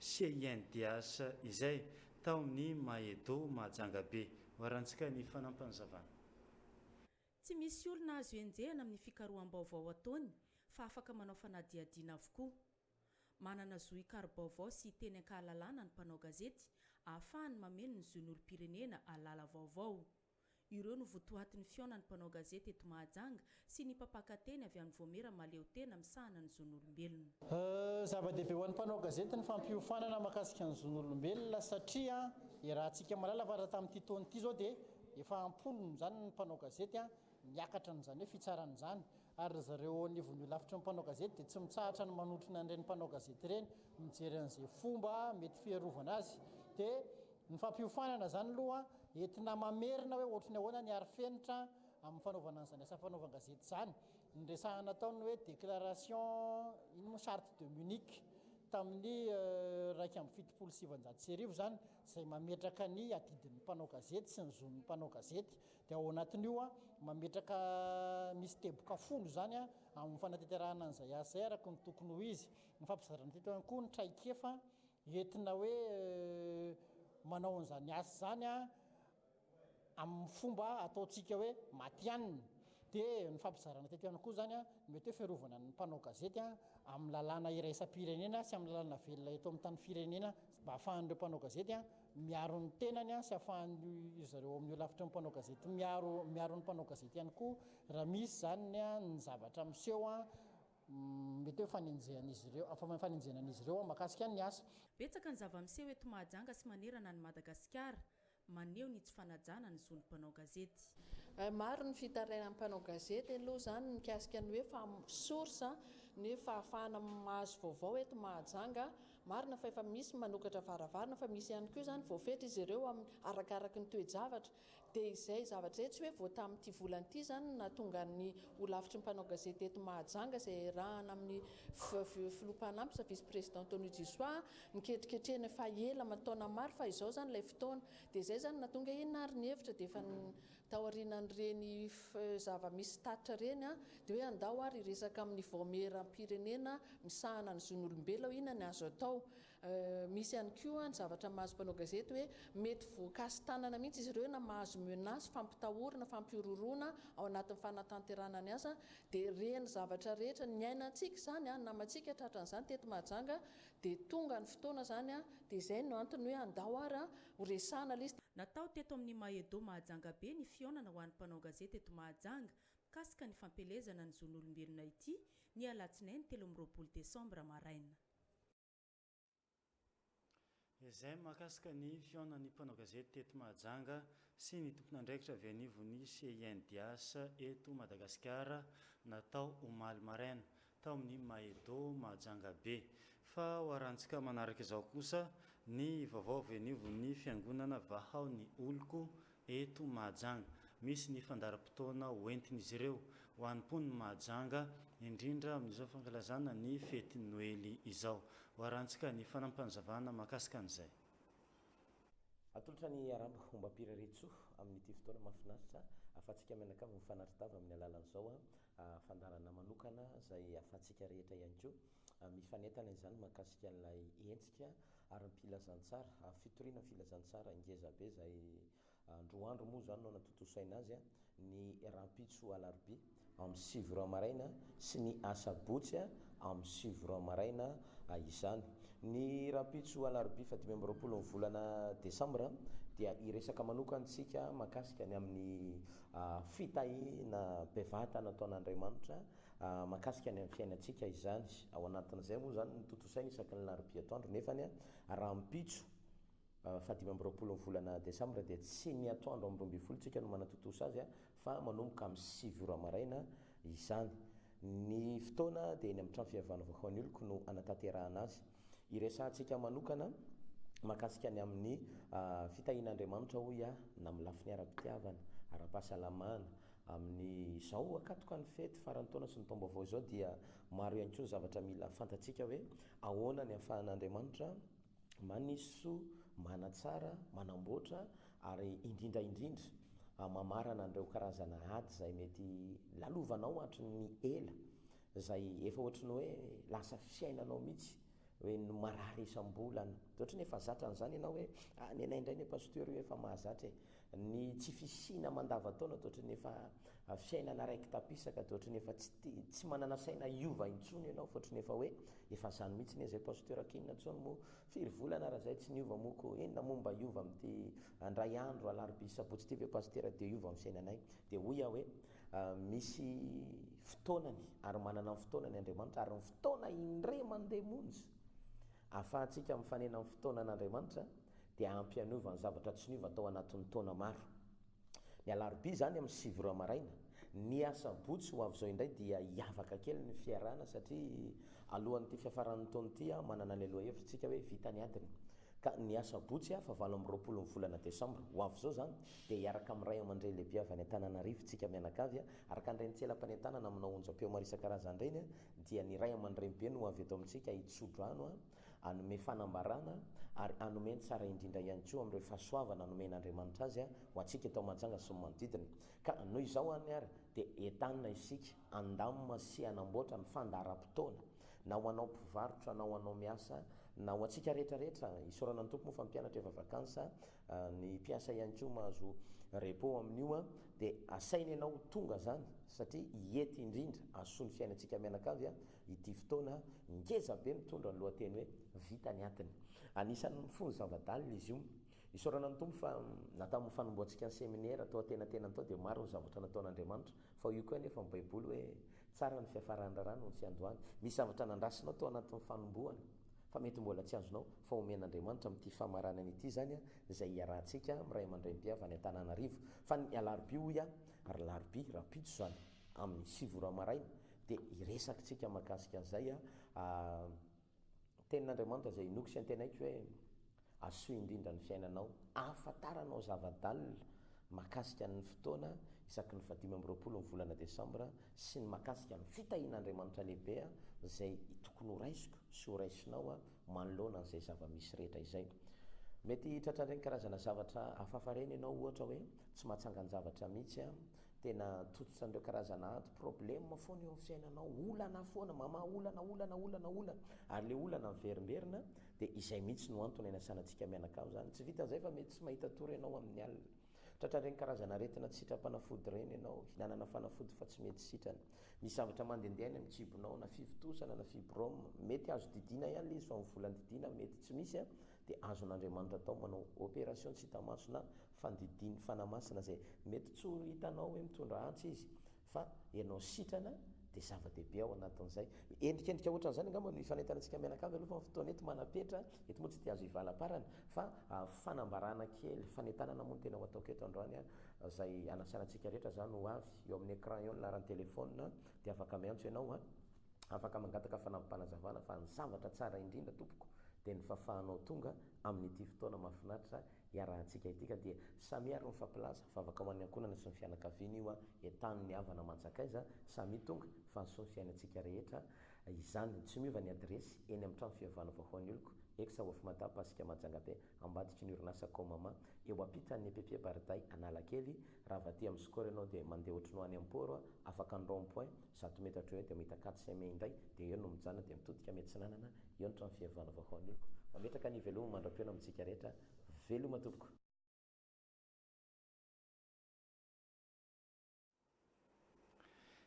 CINDH izay taon'ny Maedo Mahajanga be. Hoarantsika ny fanampanazavana. Tsy misy olona azo enjehana amin'ny fikaroham-baovao ataony fa afaka manao fanadiadiana avokoa. Manana zohy karibaovao sy teny ankahalalana ny mpanao gazety ahafahany mameno ny zon'olom-pirenena alala vaovao. Ireo no votoatin'ny fionan'ny mpanao gazety eto Mahajanga sy ny mpampakateny avy amin'ny Voamera maleo tena misahana ny zon'olombelona. Zava-dehibe ho an'ny mpanao gazety ny fampiofanana mahakasika ny zon'olombelona satria raha antsika malala fa raha tamin'ity taona ity zao dia efa ampolony zany ny mpanao gazety miakatra n'izany hoe fitsaran'izany ary zareo anivon'io lavitra ny mpanao gazety dia tsy mitsahatra ny manotrina an'ireny mpanao gazety ireny mijery an'izay fomba mety fiarovana azy dia ny fampiofanana zany aloha entina mamerina hoe ohatrany ahoana ny arifenitra amin'ny fanaovana an'izany asa fanaovana gazety zany ny resahana taony hoe déclaration ino charte de Munich tamin'ny 1/7/7 zany izay mametraka ny adidin'ny mpanao gazety sy ny zon'ny mpanao gazety dia ao anatin'io mametraka misy teboka folo zany amin'ny fanateterahana an'izay asa zay araka ny tokony ho izy. Ny fampizarana teto ihany koa ny traikefa entina hoe manao an'izany asa zany amin'ny fomba ataontsika hoe matianina dia ny fampizarana teto ihany koa zany mety hoe fiarovana ny mpanao gazety amin'ny lalàna iraisam-pirenena sy amin'ny lalàna velona eto amin'ny tany firenena mba ahafahan'ireo mpanao gazety miaro ny tenany sy ahafahan'ny zareo amin'ny lavitra ny mpanao gazety miaro ny mpanao gazety ihany koa raha misy zany ny zavatra miseho mety hoe fanenjehan'izy ireo mahakasika ny asa. Betsaka ny zava-miseho eto Mahajanga sy manerana ny Madagasikara maneho ny tsy fanajana ny zon'ny mpanao gazety. Maro ny fitarainan'ny mpanao gazety aloha zany mikasika ny hoe source ny fahafahana mahazo vaovao eto Mahajanga. Marina fa efa misy manokatra varavarana fa misy ihany koa zany voafetra izy ireo arakaraka ny toe-javatra dia izay zavatra tsy hoe voa tamin'ity volan'ity zany na tonga ny holavitry ny mpanao gazety eto Mahajanga izay rahana amin'ny filompanampy sa vice président Tony Disoa niketriketrehana fa ela mataona maro fa izao zany ilay fotoana dia izay zany natonga inary ny hevitra dia efa taorianan'ireny zava-misy tatitra reny dia hoe andao ary resaka amin'ny voameram-pirenena misahana ny zon'olombelona inona ny azo atao. Misy ihany koa ny zavatra mahazo mpanao gazety hoe mety voakasy tanana mihitsy izy ireo na mahazo menace fampitahorana fampiororona ao anatin'ny fanatanterana ny asa dia reny zavatra rehetra ny ainantsika zany namantsika tratran'izany teto Mahajanga dia tonga ny fotoana zany dia izay no antony hoe andao ary horesahana lista. Natao teto amin'ny Mahedo Mahajanga be ny fionana ho an'ny mpanao gazety eto Mahajanga mikasika ny fampelezana ny zon'olombelona ity ny alatsinainy 13 Desambra maraina. Izay mahakasika ny fionan'ny mpanao gazety teto Mahajanga sy ny tompon'andraikitra avy anivon'ny CINDS eto Madagasikara natao omaly maraina tao amin'ny Mahedo Mahajanga be. Fa hoarantsika manaraka izao kosa ny vaovao avy anivon'ny fiangonana Vahaon'ny Oloko eto Mahajanga. Misy ny fandaram-potoana hoentin'izy ireo ho an'ny mponina Mahajanga indrindra amin'izao fankalazana ny fety Noely izao. Hoarantsika ny fanampanjavana mahakasika an'izay. Atolotra ny aramba ombam-pireretso amin'ity fotoana mahafinaritra afatsika mianakavy mifanaritav amin'ny alalan'izao fandarana manokana izay afatsika rehetra ihany koa mifanentana izany mahakasika an'ilay entsika ary ny filazantsara fitoriana filazantsara ingezabe izay androandro moa zany no natotosaina azy ny rampitso alarobia amin'ny 7 maraina sy ny asabotsy amin'ny 7 maraina izany. Ny rampitso alarobia 18 volana Desambra dia iresaka manokantsika mahakasika ny amin'ny fitahina bevata nataon'Andriamanitra mahakasika ny amin'ny fiainantsika izany. Ao anatin'izay moa zany ny totosaina isaky ny larobia atoandro nefany rampitso 18 volana Desambra dia tsy ny atoandro amin'ny 12 tsika no manatotosa azy fa manomboka amin'ny 7 maraina izany. Ny fotoana dia ny amin'ny trano fihavana Vahaon'ny Oloko no anatanterahana azy. Iresantsika manokana mahakasika ny amin'ny fitahin'Andriamanitra hoy na amin'ny lafiny ara-pitiavana ara-pahasalamana amin'ny zao akatoka ny fety faran'ny taona sy ny taom-baovao izao dia maro ihany koa zavatra mila fantatsika hoe ahoana ny ahafahan'Andriamanitra maniso manatsara manamboatra ary indrindra mamarana an'ireo karazana ady izay mety lalovanao hatrin'ny ela izay efa ohatrany hoe lasa fiainanao mihitsy hoe marary isam-bolana ohatrany efa zatra an'izany ianao hoe nenaindray ny pasteur io efa mahazatra ny tsy fisina mandavataona toatra ny efa fiainana raiky tapisaka toatra ny efa tsy manana saina iova intsony ianao foatra ny efa hoe efa zany mihitsy ny zay pasteur kinina ntsony mo firy volana raha zay tsy niova moko enona momba iova amin'ity andray andro alarobia sabotsy ty ve pasteur de iova amin'ny fiainanay de hoy aho hoe misy fotoanany ary manana ny fotoanany Andriamanitra ary ny fotoana indray mandeha monjy afahantsika mifanena amin'ny fotoanan'Andriamanitra dia ampy aniova ny zavatra tsy niova tao anatin'ny taona maro. Ny alarobia zany amin'ny 7 maraina, ny asabotsy ho avy zao indray dia hiavaka kely ny fiarahana satria alohan'ity fiafaran'ny taona ity manana ny aloha hevitsika hoe vita ny adiny. Ka ny asabotsy fa 20 ny volana Desambra ho avy zao zany dia hiaraka amin'ny ray aman-dreny lehibe avy any Antananarivo tsika mianakavy araka an'ireny tselam-panentanana aminao onjam-peo maro isan-karazany reny dia ny ray aman-dreny be no avy eto amintsika hitsodro ano anome fanambarana ary anome ny tsara indrindra ihany koa amin'ireo fahasoavana anomen'Andriamanitra azy ho antsika eto Mahajanga sy ny manodidina. Ka noho izao any ary dia entanina isika andamina sy anamboatra ny fandaharam-potoana na ho anao mpivarotra na ho anao miasa na ho antsika rehetrarehetra isaorana ny tompo moa fa mpianatra efa vakansa ny mpiasa ihany koa mahazo repos amin'io dia asaina ianao tonga zany satria hiety indrindra asoa ny fiainantsika mianakavy ity fotoana ngeza be mitondra ny lohateny hoe vita ny atiny. Anisan'ny fony zavadalina izy io isaorana ny tompo fa natao amin'ny fanomboantsika ny séminaire atao tenatenany tao dia maro ny zavatra nataon'Andriamanitra fa io koa nefa amin'ny baiboly hoe tsara ny fiafarana rano ny fiandohany. Misy zavatra nandrasinao tao anatin'ny fanombohana fa mety mbola tsy azonao fa omen'Andriamanitra amin'ity famaranana ity zany izay iarahantsika miray aman-dreny avy any Antananarivo fa ny alarobia hoy ary larobia rapitso zany amin'ny 7 maraina dia iresakitsika mahakasika an'izay tenin'Andriamanitra izay inoky sy antenaiko hoe asoa indrindra ny fiainanao ahafantaranao zavadalina mahakasika ny fotoana isaky ny 20 ny volana Desambra sy ny mahakasika ny fitahian'Andriamanitra lehibe izay tokony ho raisiko sy ho raisinao manoloana an'izay zava-misy rehetra izay. Mety tratran'ireny karazana zavatra hafahafa reny ianao ohatra hoe tsy mahatsanga ny zavatra mihitsy tena tototra an'ireo karazana ady problème foana eo amin'ny fiainanao olana foana mama olana ary le olana miverimberina dia izay mihitsy no antony anasanantsika mianakavy zany tsy vita zay fa mety tsy mahita tory ianao amin'ny alina tratran'ireny karazana aretina tsy sitrapanafody reny ianao hinanana fanafody fa tsy mety sitrana misy zavatra mandendehany amin'ny kibonao na fivitosana na fibrome mety azo didina ihany le izy fa mivolan'ny didina mety tsy misy dia azon'Andriamanitra atao manao opération tsy hita maso na fandidiny fanamasina zay mety tsy hitanao hoe mitondra antsy izy fa ianao sitrana dia zava-dehibe ao anatin'izay endrikendrika ohatran'izany angamba ny fanentanantsika mianakavy aloha fa fotoana eto manapetra eto moa tsy dia azo hivalam-parana fa fanambarana kely fanentanana moa no tena ho ataoko eto androany izay anasanantsika rehetra zany ho avy eo amin'ny écran eo ny laran'ny telefona dia afaka miantso ianao afaka mangataka fanampanazavana fa ny zavatra tsara indrindra tompoko dia ny fahafahanao tonga amin'ity fotoana mahafinaritra iarahantsika itika dia samy ary mifampilaza fa afaka ho an'ny ankonana sy ny fianakaviana io entaniny havana manjakaiza samy tonga fa nysoa ny fiainantsika rehetra izany tsy miova ny adresy eny amin'ny trano fihavaana vahoan'ny oloko exa hoafy matapa asika Mahajanga-be ambadika ny orinasa Komama eo ampitan'ny EPP Bariday Analakely raha vaty amin'ny skôra ianao dia mandeha ohatrany any Amporo afaka ny rond-point 100 metatra eo dia mahita 4 indray dia eo no mijanona dia mitodika Metsinanana eo ny trano fihavaana vahoan'ny oloko mametraka ny veloma mandram-piona amintsika rehetra veloma tompoko.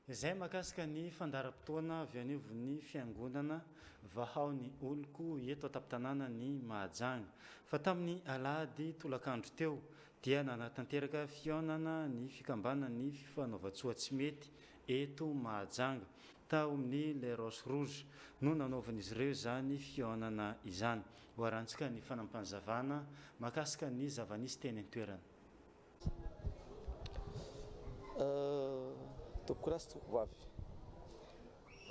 Izay mahakasika ny fandaharam-potoana avy anivon'ny fiangonana vahaon'ny oloko eto an-tampon-tanàna ny Mahajanga fa tamin'ny alahady tolakandro teo dia nanatanteraka fihaonana ny fikambanana ny fifanaovan-tsoa tsy mety eto Mahajanga tao amin'ny Les Roses Rouges no nanaovan'izy ireo zany fihaonana izany ho arantsika ny fanampanzavana mahakasika ny zava-nisy teny an-toerana. Tokokurasy tokovavy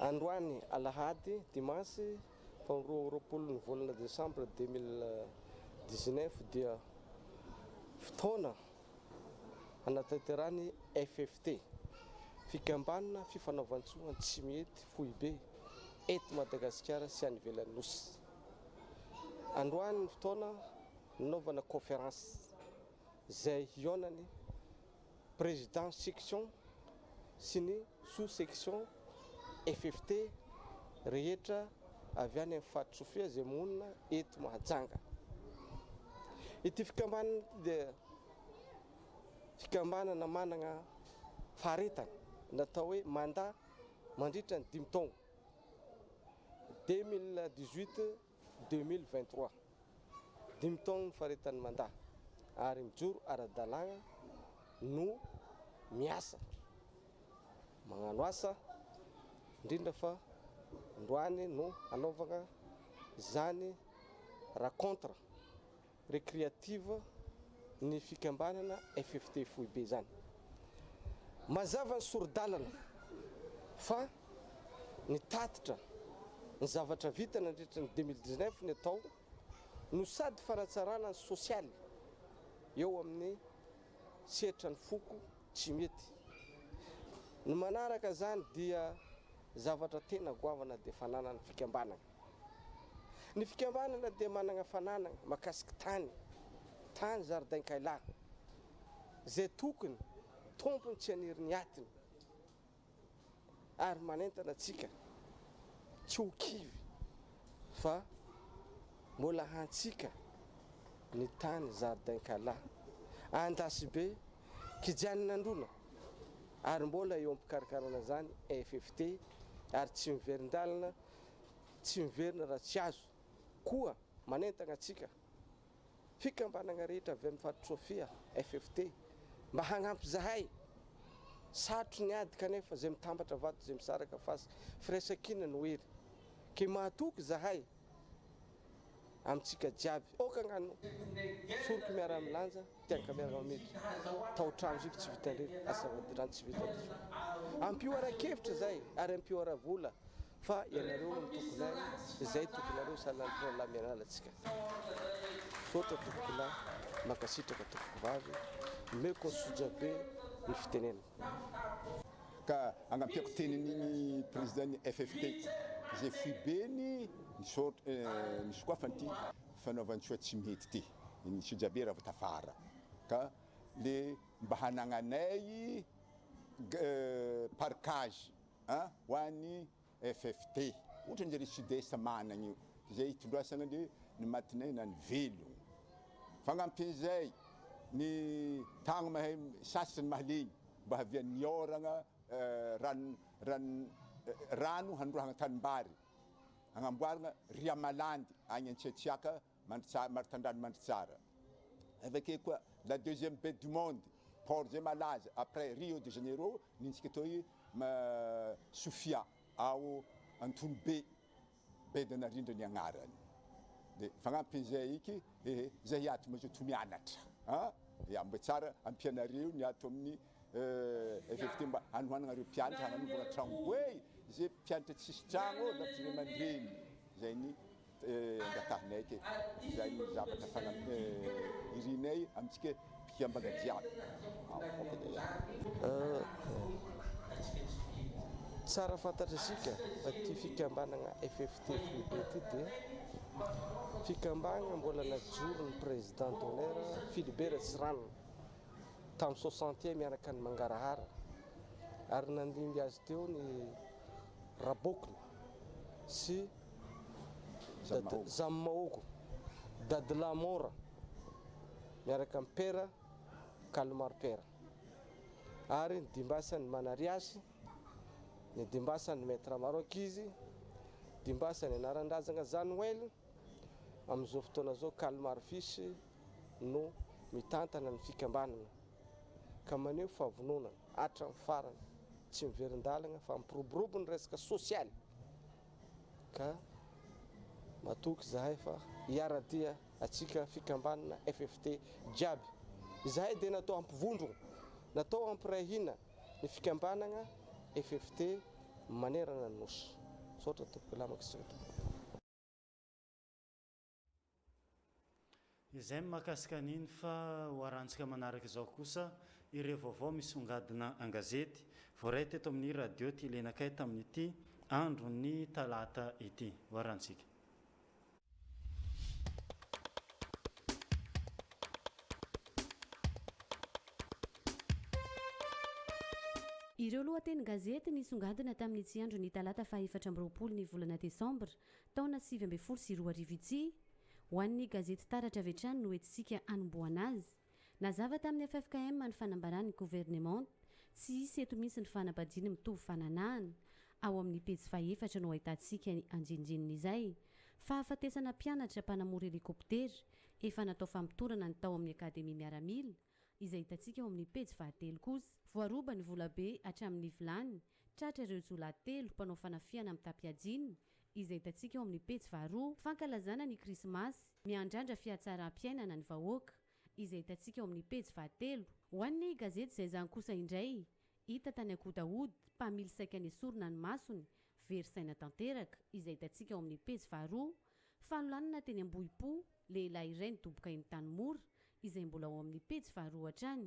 androany alahady dimansy fa 20 volana Desambra 2019 dia fotoana anatanterahany FFT fikambanana fifanaovan-tsoa tsy mety foibe eto Madagasikara sy any ivelan'ny nosy. Androany fotoana nanaovana conférence izay hihaonany président section sy ny sous-section FFT rehetra avy any amin'ny faritra Sofia izay monina eto Mahajanga. Ity fikambanana dia fikambanana manana faharetana natao hoe mandat mandritra ny 5 taogno 2018-2023 5 taogno faharetany mandat ary mijoro ara-dalàgna no miasa magnano asa indrindra fa androany no anaovana zany rencontre récréative ny fikambanana FFT Foibe zany mazava ny soro-dalana fa ny tatitra ny zavatra vita nandritra ny 2019 ny atao no sady fanatsarana ny sosialy eo amin'ny sehatra ny foko tsy mety ny manaraka zany dia zavatra tena goavana dia fananana fikambanana ny fikambanana dia manana fananana makasiky tany zaridain-kailà zay tokony tompony tsy aniriny atiny ary manentana atsika tsy ho kivy fa mbola hantsika ny tany zaridain-kailà andasy be kijanon'androna ary mbola eo ampikarakarana zany FFT ary tsy miverin-dalana tsy miverina raha tsy azo koa manentana atsika fikambanana rehetra avy amin'ny faritra Sofia FFT mba hagnampy zahay sarotry ny ady kanefa zay mitambatra vato zay misaraka fasy firaisan-kina no hery ke mahatoky zahay amitsika jiaby okagnano soroky miara-milanja tianka miara-mety tao-trano ziky tsy vitandreny asa vadirano tsy vitandreny ampio ara-kevitra zay ary ampio ara-vola fa ianareo no tokonay zay tokonareo salan'ny la mianala atsika sotra tokola makasitraka tokoko vavy meko soja be ny fitenena ka agnapiako tenin'igny président FFT zay Foibeny nisy koa fa ty fanaovantsika tsy mety ty ny sojabe raha tafara ka le mba hanagnanay parkage ho an'ny FFT ohatra njary sud-est managna io zay itondrasana le ny matinay na ny velogno fagnampin'izay ny tagno mahay sasany mahalegny mba havian'ny oragna rano handroahana tanimbary hagnamboarana ria malandy agny Antsiatsiaka Maritandrano Mandritsara avake koa la deuxième baie du monde port zay malaza après Rio de Janeiro nintsika toy Sofia ao Antony be bedanarindra ny agnarany de fagnampin'izay iky zay ato mazo to mianatra mba tsara ampianareo ny ato amin'ny FFT mba hanohananareo mpianatra hananovana tragno hoe zay mpianatra tsisy tragno lavitry ray aman-dreny zay ny angatahinay ke zay ny zavatra irinay amitsika mpiambana jiaby tsara fantatra asika fa ty fikambanana FFT Foibe ty dia fikambanana mbola najoro ny président d'honneur Philibert Tsirano tamin'ny 60e miaraka ny Mangarahara ary nandimby azy teo ny Rabokiny sy Zammaoko Dadilamora miaraka amin'ny Pera Kalmar Pera ary ny dimbasany Manariasy ny dimbasany Maître Marokizy dimbasany Anarandrazana Zanuel amin'izao fotoana zao Kalmar Fisy no mitantana ny fikambanana ka maneho fahavononana hatramin'ny farany tsy miverin-dalana fa mipirobirobo ny resaka sosialy ka matoky zahay fa hiaradia atsika fikambanana FFT jiaby zahay dia natao ampivondrona natao ampirahina ny fikambanana FFT manerana ny nosy sotra tompoko lamakasika tompoko izay mahakasika an'iny fa hoarantsika manaraka izao kosa ireo vaovao misongadina an-gazety voaray teto amin'ny radio ty lenakay tamin'ity andro ny talata ity hoarantsika ireo lohateny gazety nisongadina tamin'ny tsy andro ny talata faha-efatra amby roapolo ny volana desambra taona 2024 ho an'ny gazety taratra avy hatrany no entsika anomboana azy Nazava tamin'ny FFKM ny fanambarany gouvernement tsy hisy eto mihitsy ny fanambadiana mitovy fananahana ao amin'ny pejy faefatra no ahitantsika ny anjinjinina izay fahafatesana mpianatra mpanamory helikoptera efa natao fampitorana ny tao amin'ny akademia miaramila izay hitantsika ao amin'ny pejy fahatelo kosa voaroba ny volabe hatramin'ny vilany tratra ireo jolatelo mpanao fanafiana amin'ny tampiajina izay hitantsika ao amin'ny pejy faharoa fankalazana ny krismasy miandrandra fiatsaram-piainana ny vahoaka izay hitantsika ao amin'ny pejy fahatelo ho an'ny gazety izay zany kosa indray hita tany akodaody mpamily saika ny esorona ny masony verisaina tanteraka izay hitantsika ao amin'ny pejy faharoa fanolanana teny ambohipo lehilahy iray nidoboka eny tanymora izay mbola ao amin'ny pejy faharoa hatrany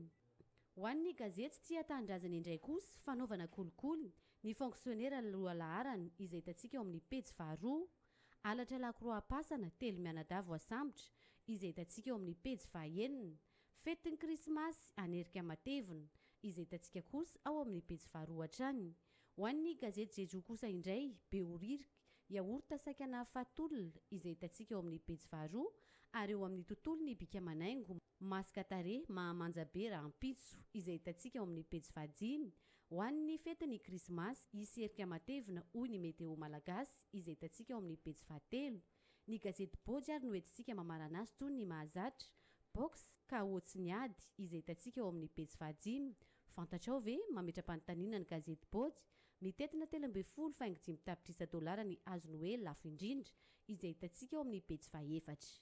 ho an'ny gazety tia tanindrazana indray kosa fanaovana kolikoly ny fonksionera aloha laharany izay hitantsika ao amin'ny pejy faharoa alatra lakroa-pasana telo mianadavo asambotra izay hitantsika ao amin'ny pejy fahaenina fetiny krismasy anerika matevina izay hitantsika kosa ao amin'ny pejy faharoa hatrany ho an'ny gazety jejo kosa indray be oririka iaorta saikana fatolona izay hitantsika ao amin'ny pejy faharoa ary eo amin'ny tontolo ny bika manaingo masika tare mahamanja be raha ampitso izay hitantsika ao amin'ny pejy fahadimy ho an'ny fetiny krismasy isy erika matevina hoy ny meteo malagasy izay hitantsika ao amin'ny pejy fahatelo ny gazety body ary no entsika mamarana azy toy ny mahazatra box ka ohatsy ny ady izay hitantsika ao amin'ny pejy fahadimy fantatra ao ve mametra-panontaniana ny gazety body mitetina 12 faingo 5 tapitrisa dolara ny azony hoe lafo indrindra izay hitantsika ao amin'ny pejy fahaefatra.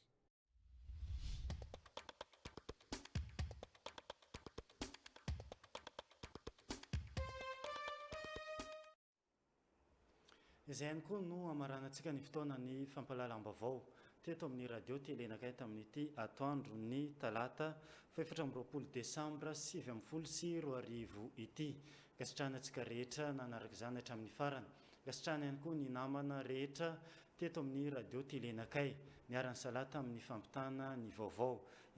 izay ihany koa no amaranantsika ny fotoana ny fampalalam-baovao teto amin'ny radio telenakay tamin'ity atoandro ny talata 7 desambra 2024 ity gasitranatsika rehetra nanaraka izany hatramin'ny farany gasitrana ihany koa ny namana rehetra teto amin'ny radio telenakay miarany salata amin'ny fampitana ny vaovao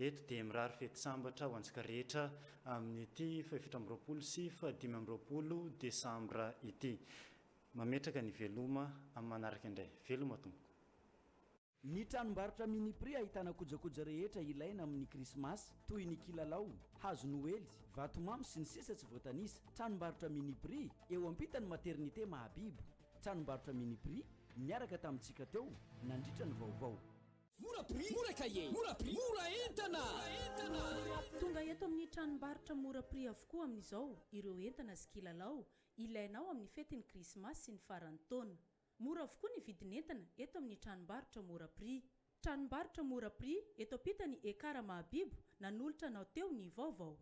eto dia mirary fety sambatra ho antsika rehetra amin'ity 7 sy 15 desambra ity mametraka ny veloma amin'ny manaraka indray veloma tompoko ny tranombarotra mini-prix ahitana kojakoja rehetra ilaina amin'ny krismasy toy ny kilalao hazo noely vatomamy sy ny sisa tsy voatanisa tranombarotra mini-prix eo ampitany maternité mahabibo tranombarotra mini-prix miaraka tamintsika teo nandritra ny vaovao mora prix mora cahier mora prix mora entana tonga eto amin'ny tranombarotra mora prix avokoa amin'izao ireo entana sy kilalao ilainao amin'ny fetiny krismasy sy ny faran'ny taona mora avokoa ny vidin'entana eto amin'ny tranombarotra mora prix tranombarotra mora prix eto ampitany ekara mahabibo nanolotra nao teo ny vaovao